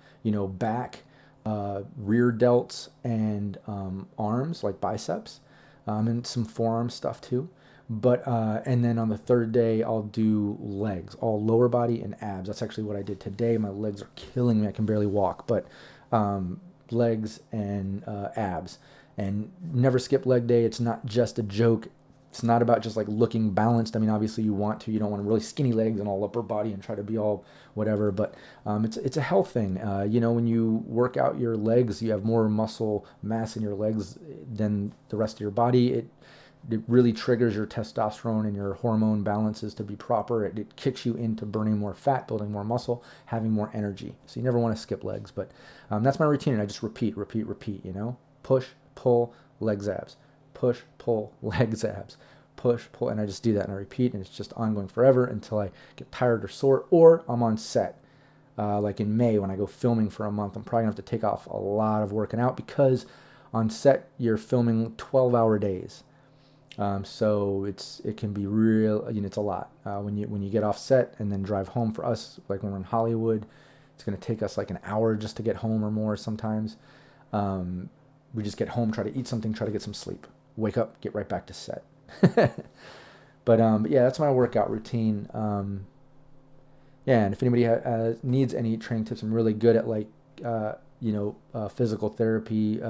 back, rear delts, and arms, like biceps, and some forearm stuff too. But and then on the third day I'll do legs, all lower body and abs. That's actually what I did today. My legs are killing me. I can barely walk, but legs and abs. And never skip leg day. It's not just a joke. It's not about just like looking balanced. I mean, obviously you want to. You don't want really skinny legs and all upper body and try to be all whatever. But it's a health thing. When you work out your legs, you have more muscle mass in your legs than the rest of your body. It really triggers your testosterone and your hormone balances to be proper. It kicks you into burning more fat, building more muscle, having more energy. So you never want to skip legs. But that's my routine. And I just repeat. Push, pull, legs, abs. Push, pull, legs, abs. Push, pull. And I just do that and I repeat. And it's just ongoing forever until I get tired or sore or I'm on set. Like in May when I go filming for a month, I'm probably going to have to take off a lot of working out because on set you're filming 12-hour days. So it can be real, it's a lot. When you get off set and then drive home, for us, like when we're in Hollywood, it's going to take us like an hour just to get home or more sometimes. We just get home, try to eat something, try to get some sleep, wake up, get right back to set. But yeah, that's my workout routine. Yeah, and if anybody needs any training tips, I'm really good at like physical therapy,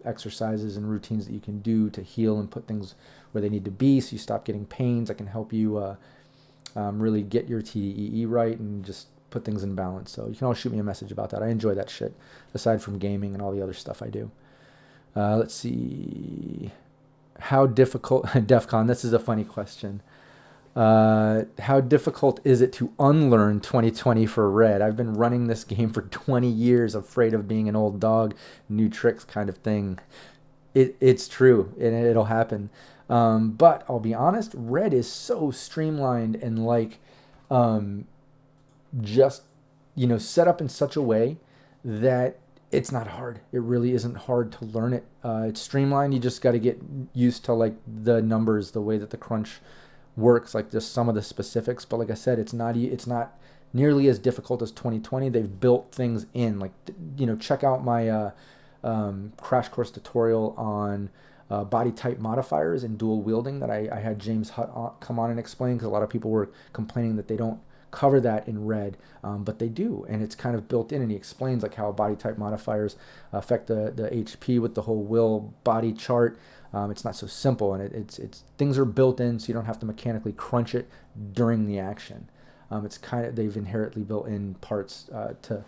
exercises and routines that you can do to heal and put things where they need to be, so you stop getting pains. I can help you really get your TDEE right and just put things in balance. So you can always shoot me a message about that. I enjoy that shit, aside from gaming and all the other stuff I do. Let's see. How difficult, DEF CON, this is a funny question. How difficult is it to unlearn 2020 for Red? I've been running this game for 20 years, afraid of being an old dog, new tricks kind of thing. It's true, and it'll happen. But I'll be honest, Red is so streamlined and like just, set up in such a way that it's not hard. It really isn't hard to learn it. It's streamlined. You just got to get used to like the numbers, the way that the crunch works, like just some of the specifics. But like I said, it's not nearly as difficult as 2020. They've built things in, like, check out my crash course tutorial on body type modifiers and dual wielding that I had James Hutt come on and explain, because a lot of people were complaining that they don't cover that in Red, but they do, and it's kind of built in, and he explains like how body type modifiers affect the HP with the whole will body chart. It's not so simple, and it's things are built in, so you don't have to mechanically crunch it during the action. It's kind of, they've inherently built in parts to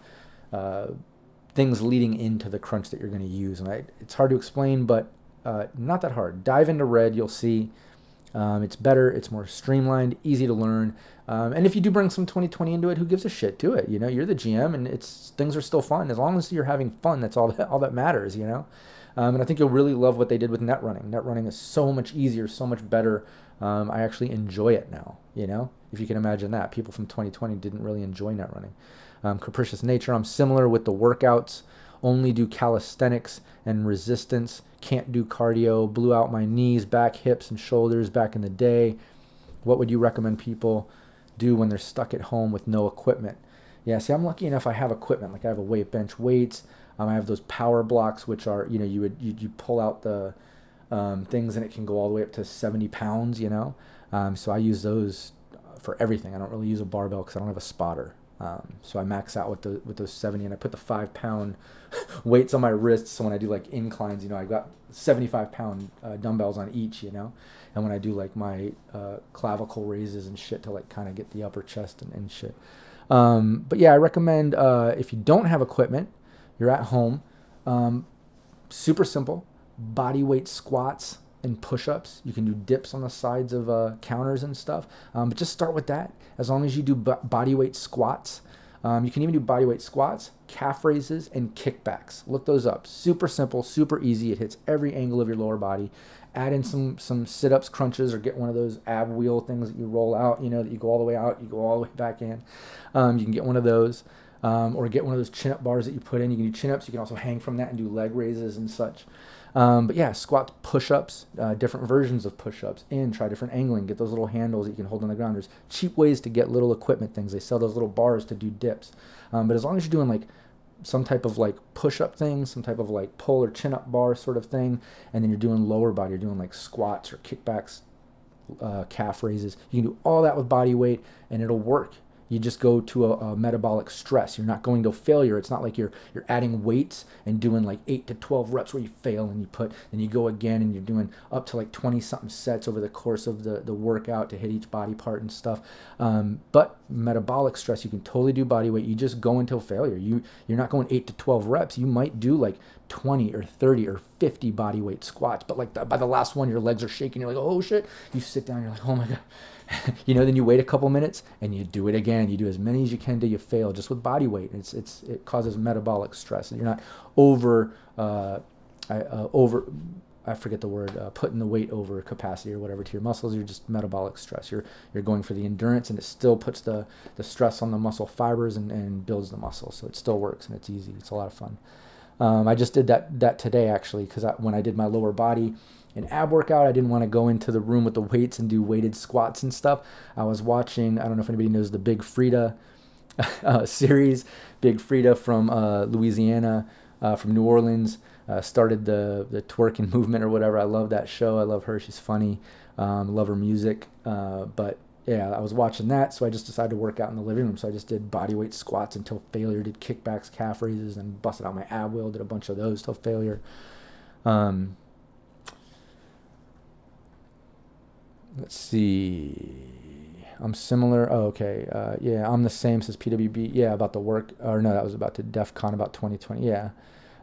things leading into the crunch that you're going to use, and it's hard to explain, but not that hard. Dive into Red, you'll see. It's better, it's more streamlined, easy to learn. And if you do bring some 2020 into it, who gives a shit? Do it. You're the GM, and things are still fun. As long as you're having fun, that's all that matters. And I think you'll really love what they did with net running. Net running is so much easier, so much better. I actually enjoy it now. If you can imagine that. People from 2020 didn't really enjoy net running. Capricious Nature, I'm similar with the workouts. Only do calisthenics and resistance. Can't do cardio. Blew out my knees, back, hips, and shoulders back in the day. What would you recommend people do when they're stuck at home with no equipment? Yeah, see, I'm lucky enough I have equipment. Like I have a weight bench weights. I have those power blocks, which are, you pull out the things and it can go all the way up to 70 pounds, So I use those for everything. I don't really use a barbell because I don't have a spotter. So I max out with those 70, and I put the 5-pound weights on my wrists. So when I do like inclines, I got 75-pound dumbbells on each, and when I do like my clavicle raises and shit to like kind of get the upper chest and shit. But yeah, I recommend if you don't have equipment, you're at home, super simple, body weight squats and push-ups. You can do dips on the sides of counters and stuff, but just start with that. As long as you do body weight squats, you can even do body weight squats, calf raises, and kickbacks. Look those up. Super simple, super easy. It hits every angle of your lower body. Add in some sit-ups, crunches, or get one of those ab wheel things that you roll out, that you go all the way out, you go all the way back in. You can get one of those, or get one of those chin-up bars that you put in. You can do chin-ups. You can also hang from that and do leg raises and such. But yeah, squats, push-ups, different versions of push-ups, and try different angling. Get those little handles that you can hold on the ground. There's cheap ways to get little equipment things. They sell those little bars to do dips. But as long as you're doing like some type of like push-up thing, some type of like pull or chin-up bar sort of thing, and then you're doing lower body, you're doing like squats or kickbacks, calf raises. You can do all that with body weight, and it'll work. You just go to a metabolic stress. You're not going to failure. It's not like you're adding weights and doing like 8 to 12 reps where you fail and you go again, and you're doing up to like 20 something sets over the course of the workout to hit each body part and stuff. But metabolic stress, you can totally do body weight. You just go until failure. You're not going 8 to 12 reps. You might do like 20 or 30 or 50 body weight squats, but like by the last one, your legs are shaking. You're like, oh shit. You sit down. You're like, oh my God. Then you wait a couple minutes and you do it again. You do as many as you can till you fail, just with body weight. It causes metabolic stress, and you're not I forget the word, putting the weight over capacity or whatever to your muscles. You're just metabolic stress. You're going for the endurance, and it still puts the stress on the muscle fibers and builds the muscle. So it still works, and it's easy. It's a lot of fun. I just did that today actually, because when I did my lower body and ab workout, I didn't want to go into the room with the weights and do weighted squats and stuff. I was watching, I don't know if anybody knows the Big Freedia series. Big Freedia from Louisiana, from New Orleans, started the twerking movement or whatever. I love that show. I love her. She's funny. Love her music. But yeah, I was watching that, so I just decided to work out in the living room. So I just did bodyweight squats until failure, did kickbacks, calf raises, and busted out my ab wheel, did a bunch of those till failure. Let's see. I'm similar. Oh, okay. Yeah, I'm the same, says PWB. Yeah, about the work. Or no, that was about to DEF CON about 2020. Yeah.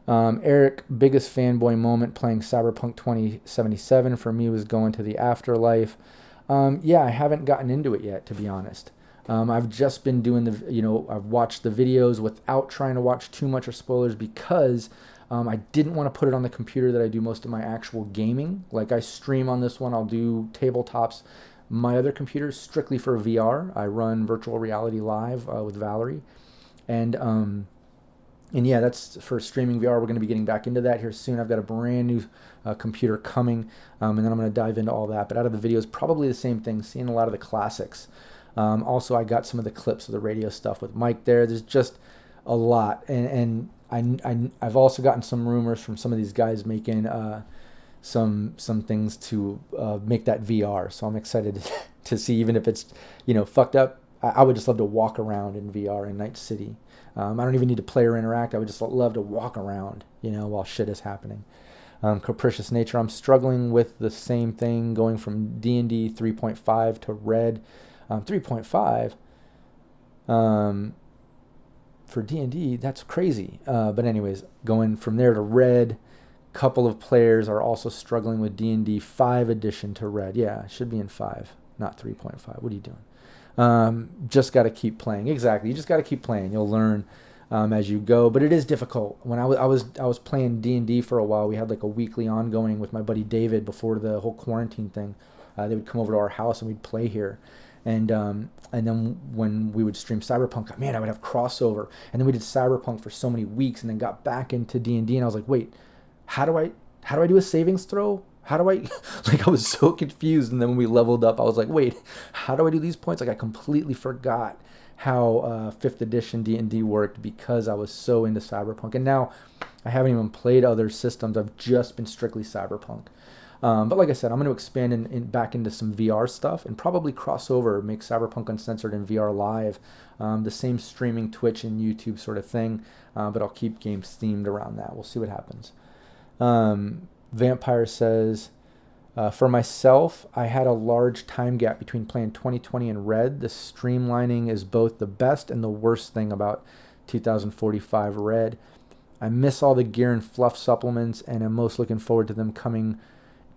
Eric, biggest fanboy moment playing Cyberpunk 2077 for me was going to the afterlife. Yeah, I haven't gotten into it yet, to be honest. I've just been doing I've watched the videos without trying to watch too much or spoilers, because I didn't want to put it on the computer that I do most of my actual gaming. Like, I stream on this one, I'll do tabletops. My other computer is strictly for VR. I run virtual reality live with Valerie. And yeah, that's for streaming VR. We're going to be getting back into that here soon. I've got a brand new computer coming, and then I'm going to dive into all that. But out of the videos, probably the same thing, seeing a lot of the classics. Also, I got some of the clips of the radio stuff with Mike there. There's just a lot. And I've also gotten some rumors from some of these guys making some things to make that VR. So I'm excited to see, even if it's, fucked up. I would just love to walk around in VR in Night City. I don't even need to play or interact. I would just love to walk around, while shit is happening. Capricious Nature, I'm struggling with the same thing, going from D&D 3.5 to Red. 3.5 for D&D, that's crazy. But anyways, going from there to Red. Couple of players are also struggling with D&D 5 edition to Red. Yeah, it should be in 5, not 3.5. What are you doing? Just got to keep playing. Exactly. You just got to keep playing. You'll learn as you go. But it is difficult. When I was playing D&D for a while, we had like a weekly ongoing with my buddy David before the whole quarantine thing. They would come over to our house and we'd play here. And then when we would stream Cyberpunk, man, I would have crossover. And then we did Cyberpunk for so many weeks, and then got back into D&D, and I was like, wait, how do I do a savings throw? How do I, like, I was so confused. And then when we leveled up, I was like, wait, how do I do these points? Like, I completely forgot how 5th edition D&D worked, because I was so into Cyberpunk. And now I haven't even played other systems. I've just been strictly Cyberpunk. But like I said, I'm going to expand back into some VR stuff, and probably cross over, make Cyberpunk Uncensored and VR Live, the same streaming Twitch and YouTube sort of thing, but I'll keep games themed around that. We'll see what happens. Vampire says, for myself, I had a large time gap between playing 2020 and Red. The streamlining is both the best and the worst thing about 2045 Red. I miss all the gear and fluff supplements, and I'm most looking forward to them coming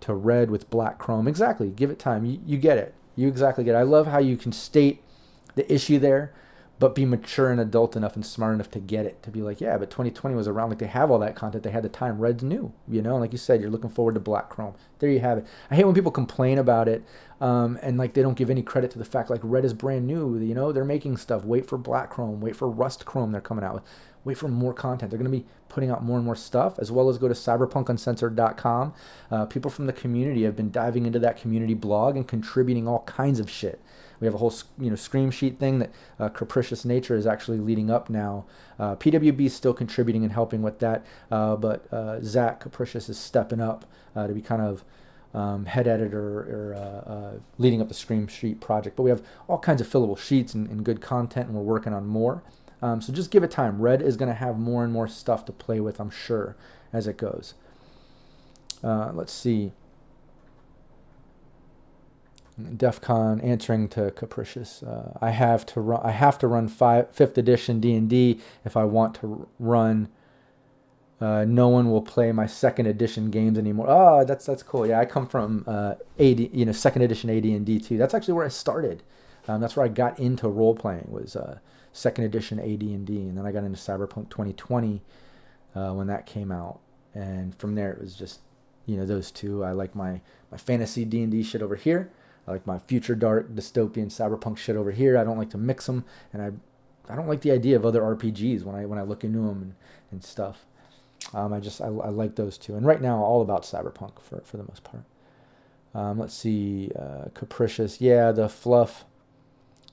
to Red with black chrome. Exactly. Give it time. You get it. You exactly get it. I love how you can state the issue there, but be mature and adult enough and smart enough to get it. To be like, yeah, but 2020 was around. Like, they have all that content. They had the time. Red's new. Like you said, you're looking forward to black chrome. There you have it. I hate when people complain about it, and like they don't give any credit to the fact, like, Red is brand new. They're making stuff. Wait for black chrome. Wait for rust chrome. They're coming out with. Wait for more content. They're going to be putting out more and more stuff, as well as go to cyberpunkuncensored.com. People from the community have been diving into that community blog and contributing all kinds of shit. We have a whole scream sheet thing that Capricious Nature is actually leading up now. PWB is still contributing and helping with that, but Zach Capricious is stepping up to be kind of head editor or leading up the scream sheet project. But we have all kinds of fillable sheets and good content, and we're working on more. So just give it time. Red is going to have more and more stuff to play with, I'm sure, as it goes. Let's see. DEF CON, answering to Capricious. I have to run 5th edition D&D if I want to run. No one will play my 2nd edition games anymore. Oh, that's cool. Yeah, I come from AD, 2nd edition AD&D too. That's actually where I started. That's where I got into role playing, was 2nd edition AD&D, and then I got into Cyberpunk 2020 when that came out, and from there it was just those two. I like my fantasy D&D shit over here. I like my future dark dystopian cyberpunk shit over here. I don't like to mix them, and I don't like the idea of other RPGs when I look into them and stuff. I like those two. And right now, all about Cyberpunk for the most part. Let's see, Capricious. Yeah, the fluff.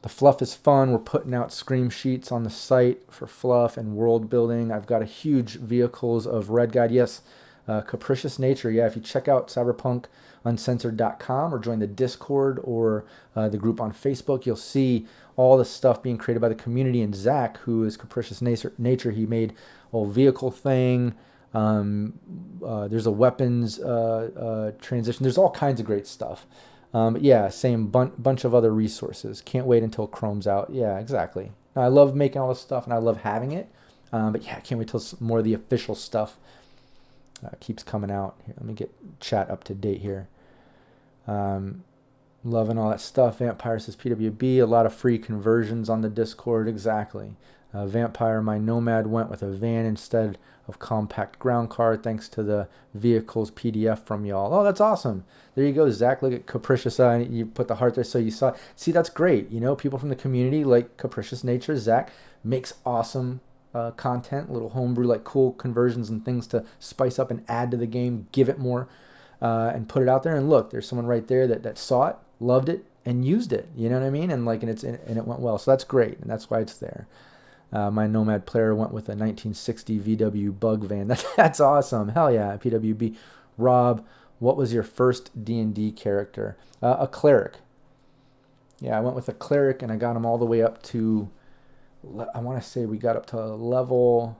The fluff is fun. We're putting out scream sheets on the site for fluff and world building. I've got a huge vehicles of Red Guide. Yes, Capricious Nature. Yeah, if you check out cyberpunkuncensored.com or join the Discord or the group on Facebook, you'll see all the stuff being created by the community. And Zach, who is Capricious Nature, he made a whole vehicle thing. There's a weapons transition. There's all kinds of great stuff. But yeah, same bunch of other resources. Can't wait until Chrome's out. Yeah, exactly. I love making all this stuff and I love having it. But yeah, I can't wait till more of the official stuff keeps coming out. Here, let me get chat up to date here. Loving all that stuff. Vampire says PWB. A lot of free conversions on the Discord. Exactly. Vampire, my Nomad went with a van instead of compact ground car thanks to the vehicles PDF from y'all. Oh, that's awesome. There you go, Zach. Look at Capricious. You put the heart there so you saw. See, that's great. You know, people from the community like Capricious Nature. Zach makes awesome content, little homebrew, like cool conversions and things to spice up and add to the game, give it more, and put it out there. And look, there's someone right there that saw it, loved it, and used it. You know what I mean? And it went well. So that's great, and that's why it's there. My Nomad player went with a 1960 VW bug van. That's awesome. Hell yeah, PWB. Rob, what was your first D&D character? A cleric. Yeah, I went with a cleric, and I got him all the way up to, I want to say we got up to level,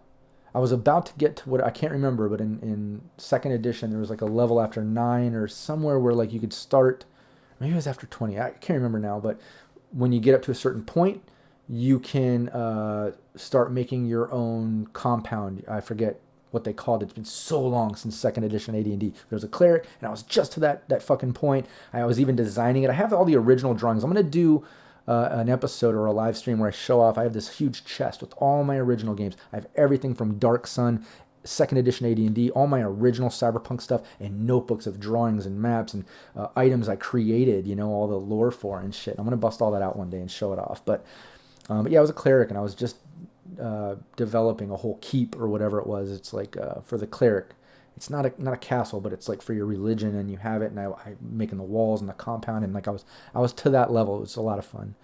I was about to get to what, I can't remember, but in second edition, there was like a level after 9 or somewhere where like you could start, maybe it was after 20, I can't remember now, but when you get up to a certain point, you can start making your own compound. I forget what they called it. It's been so long since second edition AD&D. There was a cleric, and I was just to that fucking point. I was even designing it. I have all the original drawings. I'm going to do an episode or a live stream where I show off. I have this huge chest with all my original games. I have everything from Dark Sun, second edition AD&D, all my original Cyberpunk stuff, and notebooks of drawings and maps and items I created, you know, all the lore for and shit. I'm going to bust all that out one day and show it off. But yeah, I was a cleric, and I was just developing a whole keep or whatever it was. It's like for the cleric. It's not a castle, but it's like for your religion, and you have it. And I'm making the walls and the compound, and like I was to that level. It was a lot of fun.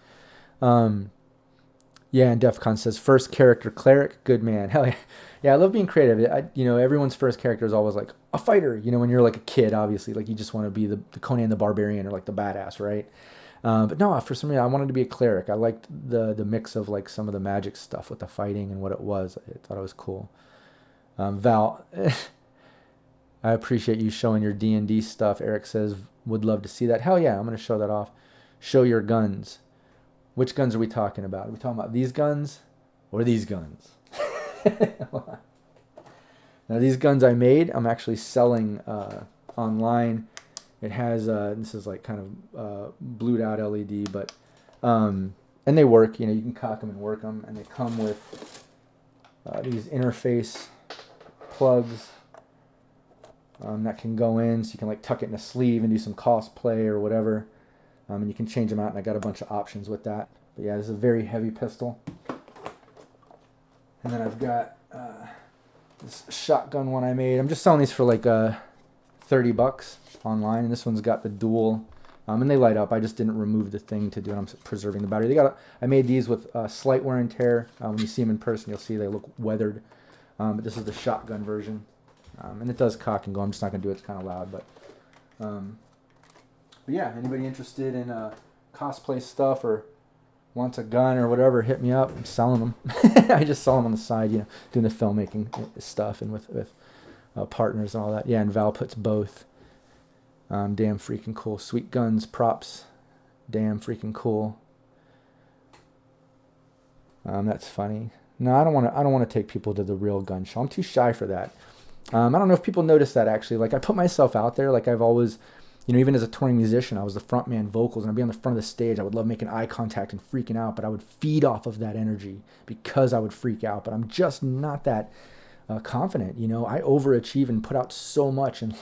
Yeah, and Defcon says first character cleric, good man. Hell yeah, yeah. I love being creative. Everyone's first character is always like a fighter. You know, when you're like a kid, obviously, like you just want to be the Conan the Barbarian or like the badass, right? But no, for some reason, I wanted to be a cleric. I liked the mix of like some of the magic stuff with the fighting and what it was. I thought it was cool. Val, I appreciate you showing your D&D stuff. Eric says, would love to see that. Hell yeah, I'm going to show that off. Show your guns. Which guns are we talking about? Are we talking about these guns or these guns? Now, these guns I made, I'm actually selling online. It has, this is like kind of blued out LED, but, and they work, you know, you can cock them and work them, and they come with these interface plugs that can go in, so you can like tuck it in a sleeve and do some cosplay or whatever, and you can change them out, and I got a bunch of options with that. But yeah, this is a very heavy pistol. And then I've got this shotgun one I made. I'm just selling these for like $30 online, and this one's got the dual, and they light up. I just didn't remove the thing to do it. I'm preserving the battery. I made these with slight wear and tear. When you see them in person, you'll see they look weathered. But this is the shotgun version, and it does cock and go. I'm just not gonna do it. It's kind of loud, but yeah. Anybody interested in cosplay stuff or wants a gun or whatever, hit me up. I'm selling them. I just sell them on the side, you know, doing the filmmaking stuff and with partners and all that. Yeah, and Val puts both. Damn freaking cool. Sweet guns, props. Damn freaking cool. That's funny. No, I don't want to take people to the real gun show. I'm too shy for that. I don't know if people notice that actually. Like I put myself out there. Like I've always, you know, even as a touring musician, I was the front man vocals, and I'd be on the front of the stage. I would love making eye contact and freaking out, but I would feed off of that energy because I would freak out. But I'm just not that confident. You know, I overachieve and put out so much and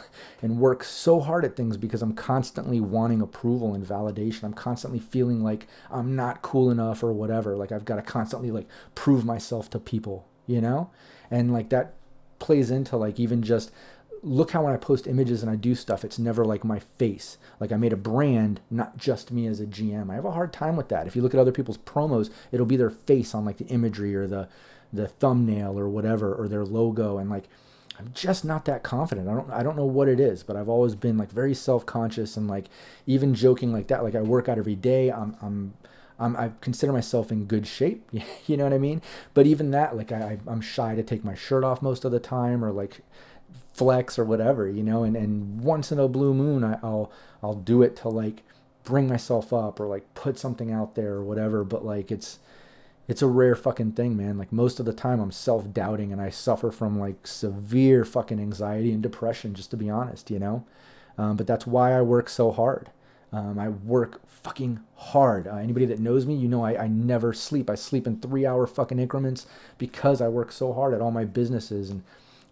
work so hard at things because I'm constantly wanting approval and validation. I'm constantly feeling like I'm not cool enough or whatever. Like I've got to constantly like prove myself to people, you know, and like that plays into like even just look how when I post images and I do stuff, it's never like my face. Like I made a brand, not just me as a GM. I have a hard time with that. If you look at other people's promos, it'll be their face on like the imagery or the thumbnail or whatever, or their logo. And like, I'm just not that confident. I don't know what it is, but I've always been like very self-conscious and like even joking like that. Like I work out every day. I consider myself in good shape. You know what I mean? But even that, like I'm shy to take my shirt off most of the time or like flex or whatever, you know, and once in a blue moon, I'll do it to like bring myself up or like put something out there or whatever. But like, it's a rare fucking thing, man. Like most of the time I'm self-doubting and I suffer from like severe fucking anxiety and depression, just to be honest, you know? But that's why I work so hard. I work fucking hard. Anybody that knows me, you know, I never sleep. I sleep in 3-hour fucking increments because I work so hard at all my businesses, and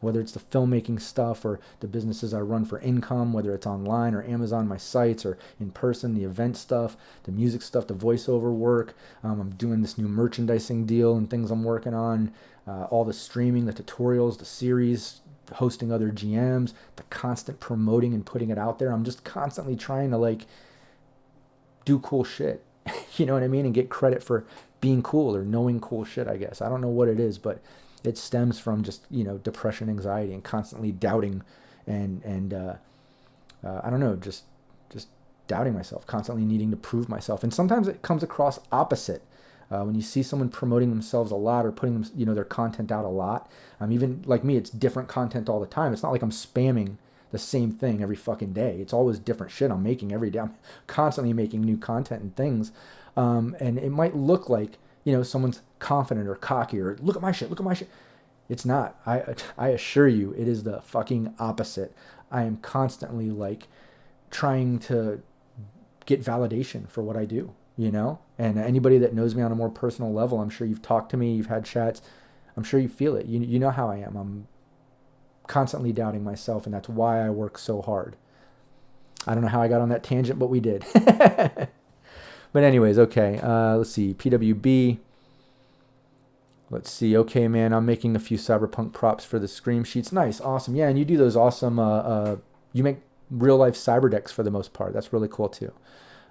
whether it's the filmmaking stuff or the businesses I run for income, whether it's online or Amazon, my sites, or in person, the event stuff, the music stuff, the voiceover work. I'm doing this new merchandising deal and things I'm working on, all the streaming, the tutorials, the series, hosting other GMs, the constant promoting and putting it out there. I'm just constantly trying to like do cool shit, you know what I mean? And get credit for being cool or knowing cool shit, I guess. I don't know what it is, but it stems from just, you know, depression, anxiety, and constantly doubting and I don't know, just doubting myself, constantly needing to prove myself. And sometimes it comes across opposite. When you see someone promoting themselves a lot or putting them, you know, their content out a lot, even like me, it's different content all the time. It's not like I'm spamming the same thing every fucking day. It's always different shit I'm making every day. I'm constantly making new content and things. And it might look like, you know, someone's confident or cocky or look at my shit. It's not. I assure you, it is the fucking opposite. I am constantly like trying to get validation for what I do, you know? And anybody that knows me on a more personal level, I'm sure you've talked to me, you've had chats, I'm sure you feel it. You know how I am. I'm constantly doubting myself, and that's why I work so hard. I don't know how I got on that tangent, but we did. But anyways, okay, let's see, PWB. Let's see, okay, man, I'm making a few Cyberpunk props for the Scream sheets. Nice, awesome. Yeah, and you do those awesome, you make real-life cyber decks for the most part. That's really cool, too.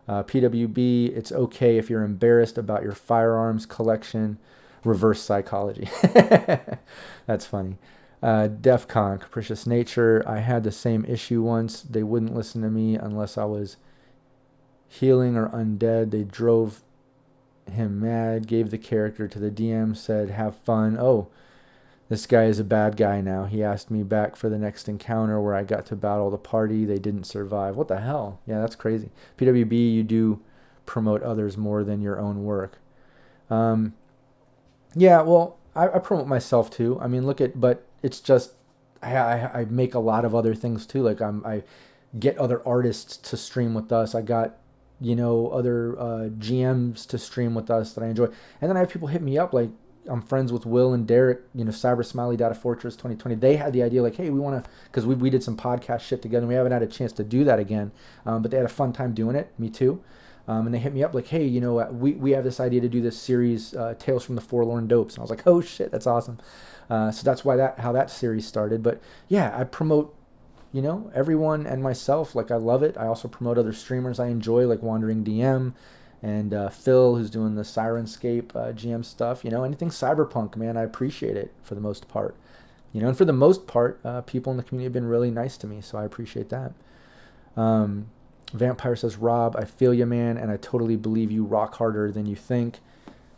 PWB, it's okay if you're embarrassed about your firearms collection. Reverse psychology. That's funny. DEF CON, Capricious Nature. I had the same issue once. They wouldn't listen to me unless I was healing or undead. They drove him mad, gave the character to the DM, said, have fun. Oh, this guy is a bad guy now. He asked me back for the next encounter where I got to battle the party. They didn't survive. What the hell? Yeah, that's crazy. PWB, you do promote others more than your own work. Yeah, well, I promote myself too. I mean, but it's just, I make a lot of other things too. Like I get other artists to stream with us. I got, you know, other GMs to stream with us that I enjoy. And then I have people hit me up, like I'm friends with Will and Derek, you know, Cyber Smiley, Data Fortress 2020. They had the idea like, hey, we want to, because we did some podcast shit together and we haven't had a chance to do that again. But they had a fun time doing it, me too. And they hit me up like, hey, you know, we have this idea to do this series, Tales from the Forlorn Dopes. And I was like, oh shit, that's awesome. So that's how that series started. But yeah, I promote, you know, everyone and myself. Like I love it. I also promote other streamers I enjoy, like Wandering DM and Phil, who's doing the Sirenscape GM stuff. You know, anything cyberpunk, man, I appreciate it for the most part. You know, and for the most part, people in the community have been really nice to me, so I appreciate that. Vampire says, Rob, I feel you, man, and I totally believe you rock harder than you think.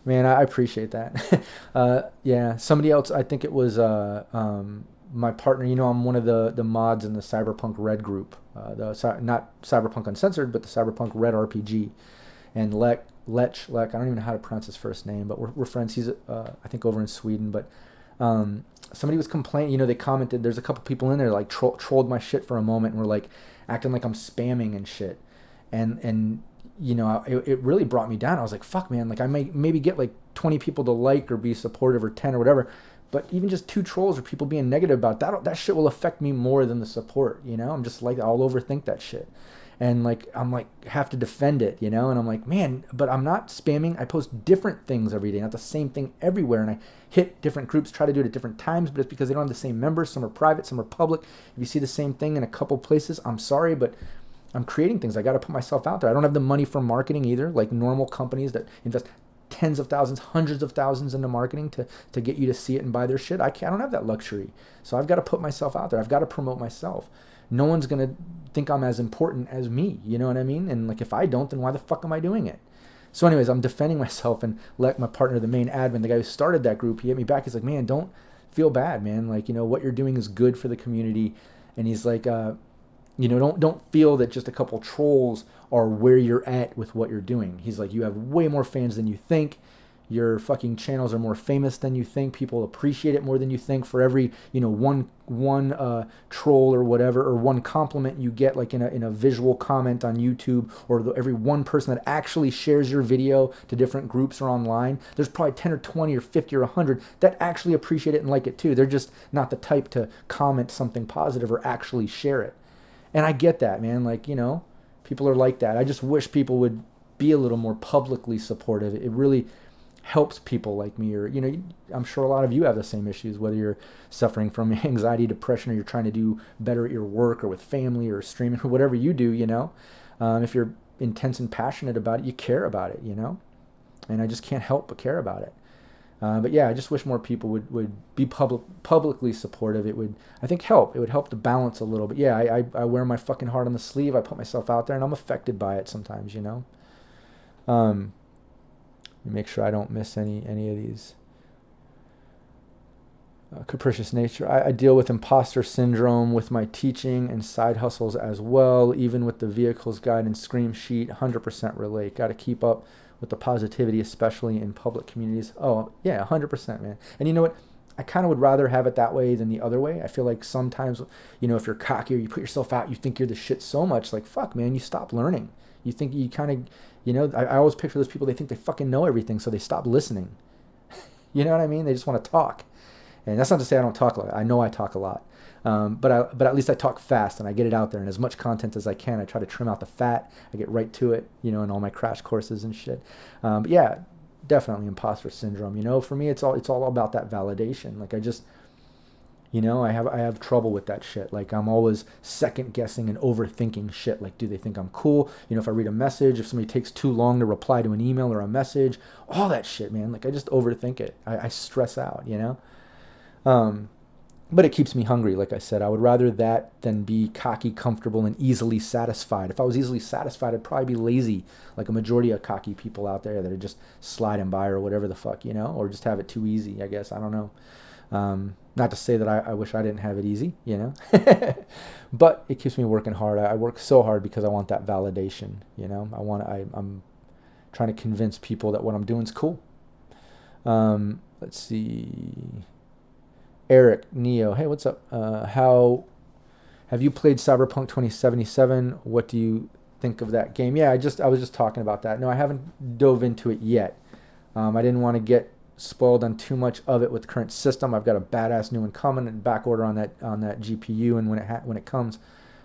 Man, I appreciate that. Yeah, somebody else, I think it was my partner. You know, I'm one of the mods in the Cyberpunk Red group. Not Cyberpunk Uncensored, but the Cyberpunk Red RPG. And Lech, I don't even know how to pronounce his first name, but we're friends. He's, I think, over in Sweden. But somebody was complaining, you know, they commented, there's a couple people in there like trolled my shit for a moment and were like acting like I'm spamming and shit. And you know, it really brought me down. I was like, fuck, man, like I maybe get like 20 people to like or be supportive or 10 or whatever. But even just 2 trolls or people being negative about that shit will affect me more than the support, you know? I'm just like, I'll overthink that shit. and like I'm like have to defend it, you know, and I'm like, man, but I'm not spamming. I post different things every day, not the same thing everywhere, and I hit different groups, try to do it at different times, but it's because they don't have the same members. Some are private, some are public. If you see the same thing in a couple places, I'm sorry, but I'm creating things. I got to put myself out there. I don't have the money for marketing either, like normal companies that invest tens of thousands, hundreds of thousands into marketing to get you to see it and buy their shit. I don't have that luxury. So I've got to put myself out there. I've got to promote myself. No one's going to think I'm as important as me. You know what I mean? And like, if I don't, then why the fuck am I doing it? So anyways, I'm defending myself, and let my partner, the main admin, the guy who started that group, he hit me back. He's like, man, don't feel bad, man. Like, you know, what you're doing is good for the community. And he's like, you know, don't feel that just a couple trolls are where you're at with what you're doing. He's like, you have way more fans than you think. Your fucking channels are more famous than you think. People appreciate it more than you think. For every, you know, one troll or whatever, or one compliment you get, like in a visual comment on YouTube, or every one person that actually shares your video to different groups or online, there's probably 10 or 20 or 50 or 100 that actually appreciate it and like it too. They're just not the type to comment something positive or actually share it. And I get that, man. Like, you know, people are like that. I just wish people would be a little more publicly supportive. It really helps people like me, or, you know, I'm sure a lot of you have the same issues, whether you're suffering from anxiety, depression, or you're trying to do better at your work or with family or streaming or whatever you do, you know. If you're intense and passionate about it, you care about it, you know. And I just can't help but care about it. But yeah, I just wish more people would be publicly supportive. It would, I think, help. It would help to balance a little bit. Yeah, I wear my fucking heart on the sleeve. I put myself out there, and I'm affected by it sometimes, you know. Make sure I don't miss any of these. Capricious nature. I deal with imposter syndrome with my teaching and side hustles as well, even with the vehicles guide and scream sheet. 100% relate. Got to keep up with the positivity, especially in public communities. Oh, yeah, 100%, man. And you know what? I kind of would rather have it that way than the other way. I feel like sometimes, you know, if you're cocky or you put yourself out, you think you're the shit so much, like, fuck, man, you stop learning. You think you kind of, you know, I always picture those people, they think they fucking know everything, so they stop listening. You know what I mean? They just want to talk. And that's not to say I don't talk a lot. I know I talk a lot. But at least I talk fast and I get it out there, and as much content as I can. I try to trim out the fat. I get right to it, you know, in all my crash courses and shit. But yeah, definitely imposter syndrome. You know, for me, it's all about that validation. Like, I just, you know, I have trouble with that shit. Like, I'm always second guessing and overthinking shit. Like, do they think I'm cool? You know, if I read a message, if somebody takes too long to reply to an email or a message, all that shit, man. Like, I just overthink it. I stress out, you know. But it keeps me hungry, like I said. I would rather that than be cocky, comfortable, and easily satisfied. If I was easily satisfied, I'd probably be lazy, like a majority of cocky people out there that are just sliding by or whatever the fuck, you know, or just have it too easy, I guess. I don't know. Not to say that I wish I didn't have it easy, you know, but it keeps me working hard. I work so hard because I want that validation, you know. I'm trying to convince people that what I'm doing is cool. Let's see. Eric Neo, hey, what's up? How have you played Cyberpunk 2077? What do you think of that game? Yeah, I was just talking about that. No, I haven't dove into it yet. I didn't want to get spoiled on too much of it with the current system. I've got a badass new one coming and back order on that GPU, and when it comes,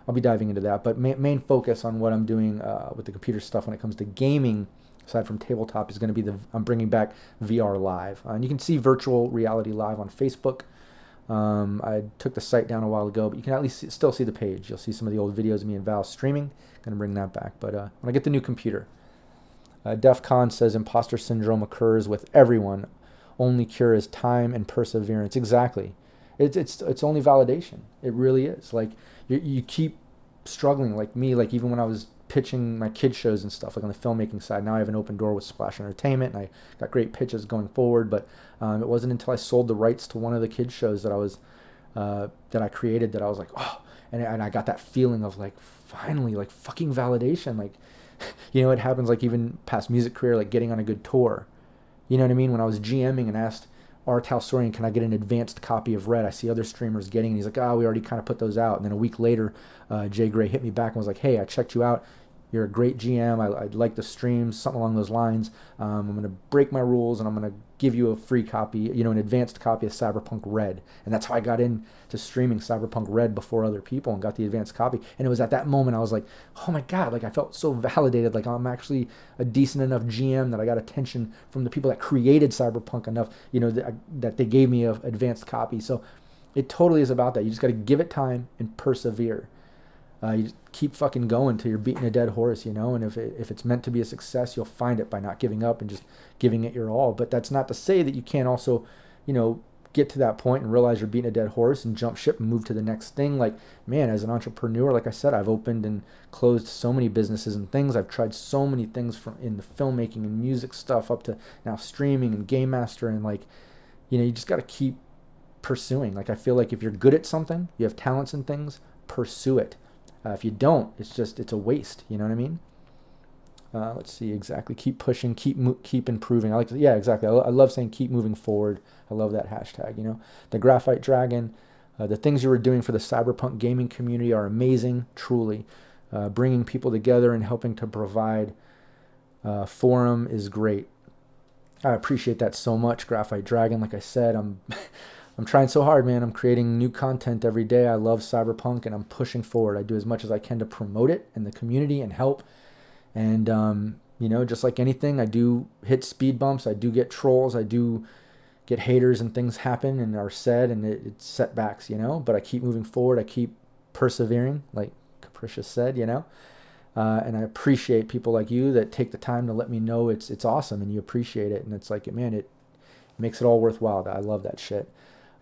I'll be diving into that. But main focus on what I'm doing with the computer stuff when it comes to gaming, aside from tabletop, is going to be I'm bringing back VR Live, and you can see virtual reality live on Facebook. I took the site down a while ago, but you can at least still see the page. You'll see some of the old videos of me and Val streaming. Going to bring that back. But when I get the new computer. DEFCON says imposter syndrome occurs with everyone. Only cure is time and perseverance. Exactly. It's only validation. It really is. Like, you keep struggling, like me, like even when I was pitching my kid shows and stuff, like on the filmmaking side. Now I have an open door with Splash Entertainment, and I got great pitches going forward. But it wasn't until I sold the rights to one of the kids shows that I created that I was like, oh, and I got that feeling of like, finally, like fucking validation. Like, you know, it happens like even past music career, like getting on a good tour. You know what I mean? When I was GMing and asked R. Talsorian, can I get an advanced copy of Red? I see other streamers getting, and he's like, oh, we already kind of put those out. And then a week later, Jay Gray hit me back and was like, hey, I checked you out. You're a great GM. I'd like the streams, something along those lines. I'm going to break my rules and I'm going to give you a free copy, an advanced copy of Cyberpunk Red. And that's how I got into streaming Cyberpunk Red before other people and got the advanced copy. And it was at that moment I was like, oh my God, like I felt so validated. Like I'm actually a decent enough GM that I got attention from the people that created Cyberpunk enough, that they gave me an advanced copy. So it totally is about that. You just got to give it time and persevere. You just keep fucking going till you're beating a dead horse, and if it's meant to be a success, you'll find it by not giving up and just giving it your all. But that's not to say that you can't also, get to that point and realize you're beating a dead horse and jump ship and move to the next thing. Like, man, as an entrepreneur, like I said, I've opened and closed so many businesses and things. I've tried so many things from in the filmmaking and music stuff up to now streaming and Gamemaster, and like, you just got to keep pursuing. Like, I feel like if you're good at something, you have talents and things, pursue it. If you don't, it's a waste. You know what I mean? Let's see exactly. Keep pushing, keep improving. Yeah, exactly. I love saying keep moving forward. I love that hashtag. The Graphite Dragon, the things you were doing for the Cyberpunk gaming community are amazing, truly. Bringing people together and helping to provide forum is great. I appreciate that so much, Graphite Dragon. Like I said, I'm trying so hard, man. I'm creating new content every day. I love Cyberpunk and I'm pushing forward. I do as much as I can to promote it in the community and help. And, just like anything, I do hit speed bumps. I do get trolls. I do get haters and things happen and are said, and it's setbacks, but I keep moving forward. I keep persevering, like Capricious said, and I appreciate people like you that take the time to let me know it's awesome and you appreciate it. And it's like, man, it makes it all worthwhile. I love that shit.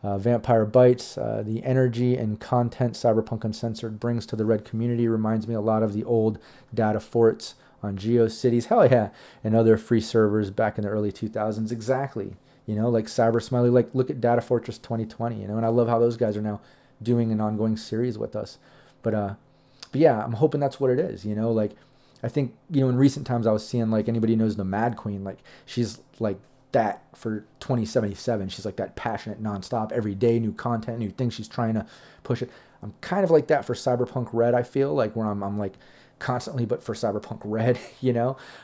Vampire Bites, the energy and content Cyberpunk Uncensored brings to the Red community reminds me a lot of the old data forts on GeoCities, hell yeah, and other free servers back in the early 2000s. Exactly. Like Cyber Smiley, like look at Data Fortress 2020, and I love how those guys are now doing an ongoing series with us. But yeah, I'm hoping that's what it is, like I think, in recent times I was seeing like anybody who knows the Mad Queen, like she's like that for 2077. She's like that passionate nonstop every day, new content, new things. She's trying to push it. I'm kind of like that for Cyberpunk Red. I feel like where I'm like constantly, but for Cyberpunk Red,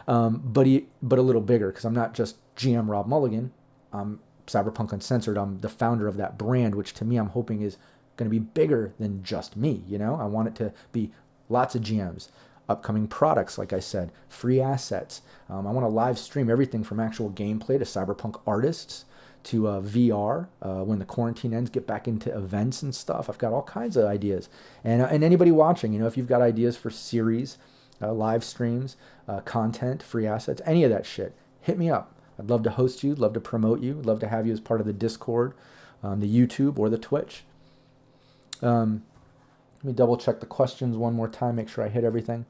but a little bigger because I'm not just GM Rob Mulligan. I'm Cyberpunk Uncensored. I'm the founder of that brand, which to me I'm hoping is going to be bigger than just me. I want it to be lots of GMs. Upcoming products, like I said, free assets. I want to live stream everything from actual gameplay to Cyberpunk artists to VR. When the quarantine ends, get back into events and stuff. I've got all kinds of ideas. And anybody watching, if you've got ideas for series, live streams, content, free assets, any of that shit, hit me up. I'd love to host you, love to promote you, love to have you as part of the Discord, the YouTube, or the Twitch. Let me double check the questions one more time, make sure I hit everything.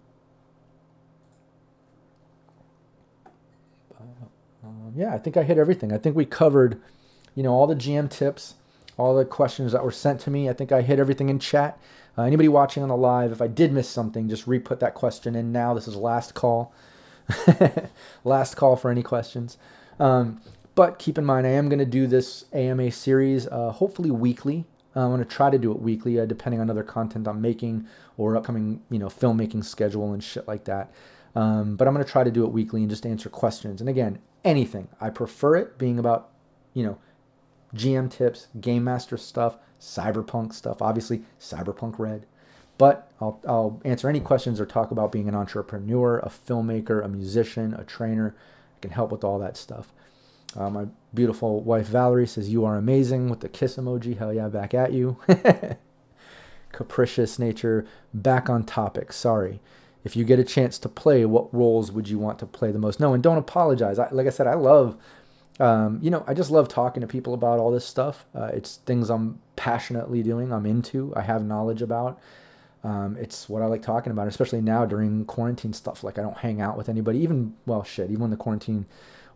Yeah, I think I hit everything. I think we covered, all the GM tips, all the questions that were sent to me. I think I hit everything in chat. Anybody watching on the live, if I did miss something, just re-put that question in now. This is last call. Last call for any questions. But keep in mind, I am going to do this AMA series, hopefully weekly. I'm going to try to do it weekly, depending on other content I'm making or upcoming, filmmaking schedule and shit like that. But I'm going to try to do it weekly and just answer questions. And again, anything. I prefer it being about, GM tips, Gamemaster stuff, Cyberpunk stuff, obviously Cyberpunk Red. But I'll answer any questions or talk about being an entrepreneur, a filmmaker, a musician, a trainer. I can help with all that stuff. My beautiful wife Valerie says, "You are amazing," with the kiss emoji. Hell yeah, back at you. Capricious nature, back on topic. Sorry. If you get a chance to play, what roles would you want to play the most? No, and don't apologize. Like I said, I love, I just love talking to people about all this stuff. It's things I'm passionately doing, I'm into, I have knowledge about. It's what I like talking about, especially now during quarantine stuff. Like I don't hang out with anybody, even when the quarantine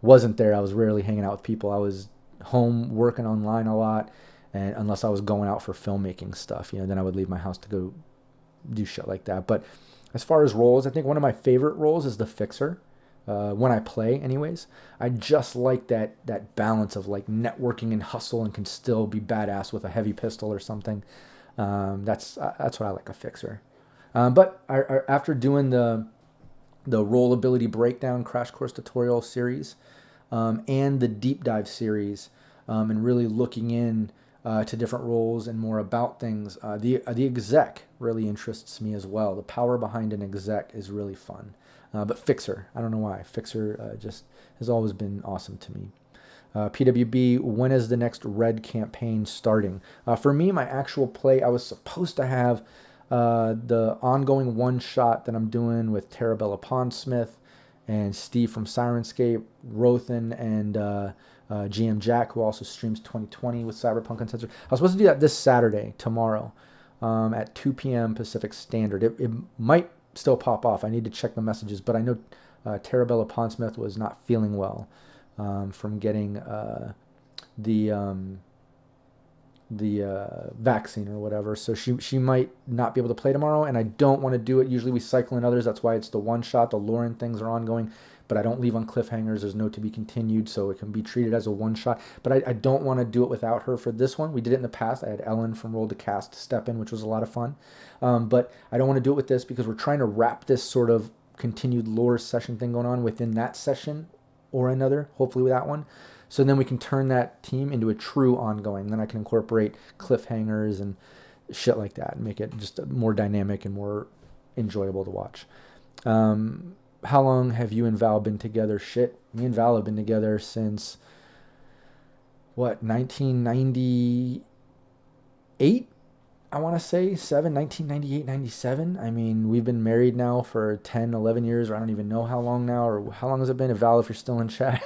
wasn't there, I was rarely hanging out with people. I was home working online a lot, and unless I was going out for filmmaking stuff, then I would leave my house to go do shit like that. But as far as roles, I think one of my favorite roles is the fixer. When I play anyways, I just like that balance of like networking and hustle and can still be badass with a heavy pistol or something. That's what I like, a fixer. But after doing the the Roll Ability Breakdown Crash Course Tutorial series, and the Deep Dive series, and really looking in to different roles and more about things. The exec really interests me as well. The power behind an exec is really fun. But Fixer, I don't know why. Fixer just has always been awesome to me. PWB, when is the next Red campaign starting? For me, my actual play, I was supposed to have the ongoing one-shot that I'm doing with Tarabella Pondsmith and Steve from Sirenscape, Rothan, and GM Jack, who also streams 2020 with Cyberpunk Uncensored. I was supposed to do that this Saturday, tomorrow, at 2 p.m. Pacific Standard. It might still pop off. I need to check the messages, but I know Tarabella Pondsmith was not feeling well from getting the vaccine or whatever, so she might not be able to play tomorrow, and I don't want to do it. Usually we cycle in others, that's why it's the one shot. The Lauren things are ongoing, but I don't leave on cliffhangers. There's no to be continued, so it can be treated as a one shot, but I don't want to do it without her for this one. We did it in the past. I had Ellen from Roll to Cast step in, which was a lot of fun, but I don't want to do it with this because we're trying to wrap this sort of continued lore session thing going on within that session or another, hopefully with that one. So then we can turn that team into a true ongoing. Then I can incorporate cliffhangers and shit like that and make it just more dynamic and more enjoyable to watch. How long have you and Val been together? Shit, me and Val have been together since, 1998? I want to say 1998, 97. I mean, we've been married now for 10, 11 years, or I don't even know how long now, or how long has it been? If Val, if you're still in chat,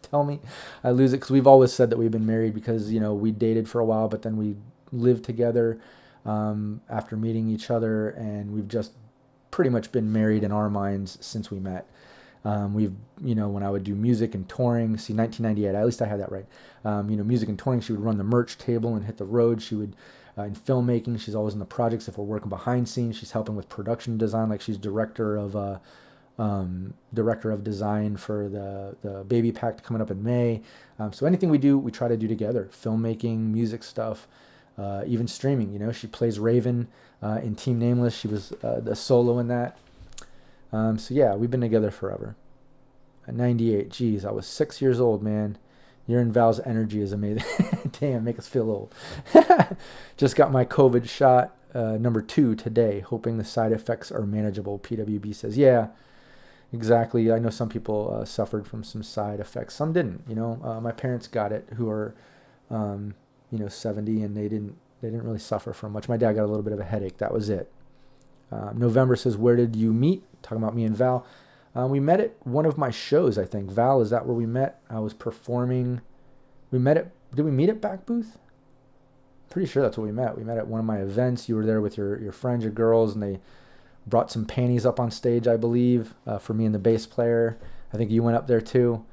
tell me. I lose it because we've always said that we've been married because, we dated for a while, but then we lived together after meeting each other, and we've just pretty much been married in our minds since we met. We've, when I would do music and touring, 1998, at least I had that right. Music and touring, she would run the merch table and hit the road. She would, in filmmaking, she's always in the projects. If we're working behind scenes, she's helping with production design, like she's director of design for the Baby Pact coming up in May. So anything we do, we try to do together. Filmmaking, music stuff, even streaming. She plays Raven in Team Nameless. She was the solo in that. So yeah, we've been together forever. 98, geez, I was 6 years old, man. Your and Val's energy is amazing. Damn, make us feel old. Just got my COVID shot, number 2 today, hoping the side effects are manageable. PWB says, yeah, exactly. I know some people suffered from some side effects. Some didn't. My parents got it, who are, 70, and they didn't really suffer from much. My dad got a little bit of a headache. That was it. November says, where did you meet? Talking about me and Val. We met at one of my shows, I think. Val, is that where we met? I was performing. Did we meet at Back Booth? Pretty sure that's where we met. We met at one of my events. You were there with your friends, your girls, and they brought some panties up on stage, I believe, for me and the bass player. I think you went up there too.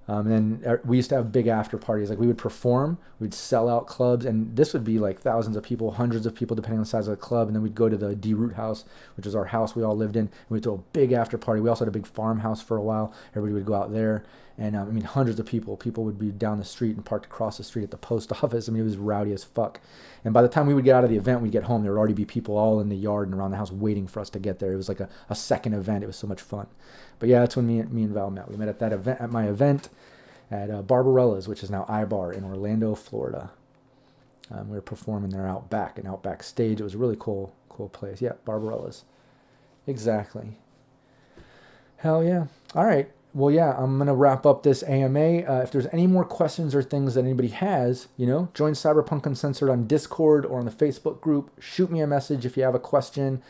And then we used to have big after parties. Like, we would perform, we'd sell out clubs, and this would be like thousands of people, hundreds of people, depending on the size of the club. And then we'd go to the D-Root house, which is our house we all lived in, and we'd throw a big after party. We also had a big farmhouse for a while. Everybody would go out there, and hundreds of people. People would be down the street and parked across the street at the post office. It was rowdy as fuck. And by the time we would get out of the event, we'd get home, there would already be people all in the yard and around the house waiting for us to get there. It was like a second event. It was so much fun. But yeah, that's when me and Val met. We met at that event, at my event, at Barbarella's, which is now iBar in Orlando, Florida. We were performing there out back, an Outback stage. It was a really cool place. Yeah, Barbarella's. Exactly. Hell yeah. All right. Well, yeah, I'm going to wrap up this AMA. If there's any more questions or things that anybody has, join Cyberpunk Uncensored on Discord or on the Facebook group. Shoot me a message if you have a question.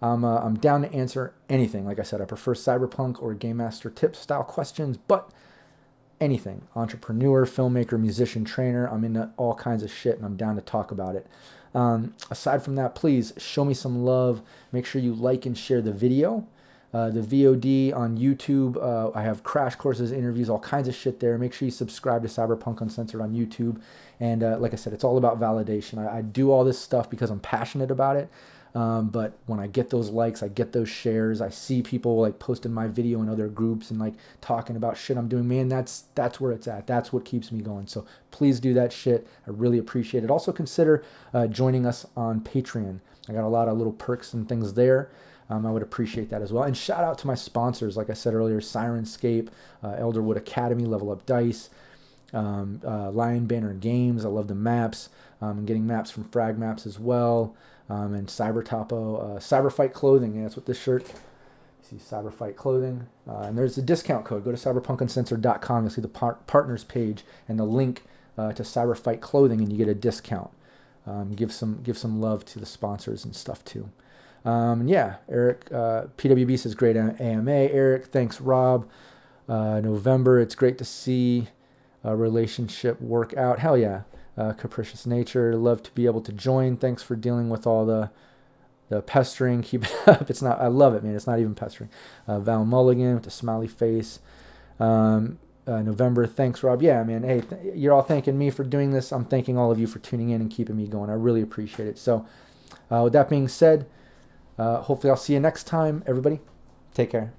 I'm down to answer anything. Like I said, I prefer Cyberpunk or Gamemaster tips style questions, but anything. Entrepreneur, filmmaker, musician, trainer. I'm into all kinds of shit, and I'm down to talk about it. Aside from that, please show me some love. Make sure you like and share the video. The VOD on YouTube. I have crash courses, interviews, all kinds of shit there. Make sure you subscribe to Cyberpunk Uncensored on YouTube. And like I said, it's all about validation. I do all this stuff because I'm passionate about it. But when I get those likes, I get those shares, I see people like posting my video in other groups and like talking about shit I'm doing, man, that's where it's at. That's what keeps me going. So please do that shit. I really appreciate it. Also consider joining us on Patreon. I got a lot of little perks and things there. I would appreciate that as well. And shout out to my sponsors, like I said earlier, Sirenscape, Elderwood Academy, Level Up Dice, Lion Banner Games. I love the maps. I'm getting maps from Frag Maps as well. And Cybertopo, Cyberfight Clothing. Yeah, that's what this shirt. You see Cyberfight Clothing. And there's a discount code. Go to cyberpunkuncensored.com. You'll see the partners page and the link to Cyberfight Clothing, and you get a discount. Give some love to the sponsors and stuff too. Yeah, Eric, PWB says great AMA. Eric, thanks, Rob. November, it's great to see a relationship work out. Hell yeah. Capricious Nature, love to be able to join. Thanks for dealing with all the pestering. Keep it up. It's not, I love it, man. It's not even pestering. Val Mulligan with the smiley face. November, thanks, Rob. Yeah, man. Hey, you're all thanking me for doing this. I'm thanking all of you for tuning in and keeping me going. I really appreciate it. So, with that being said, hopefully I'll see you next time. Everybody, take care.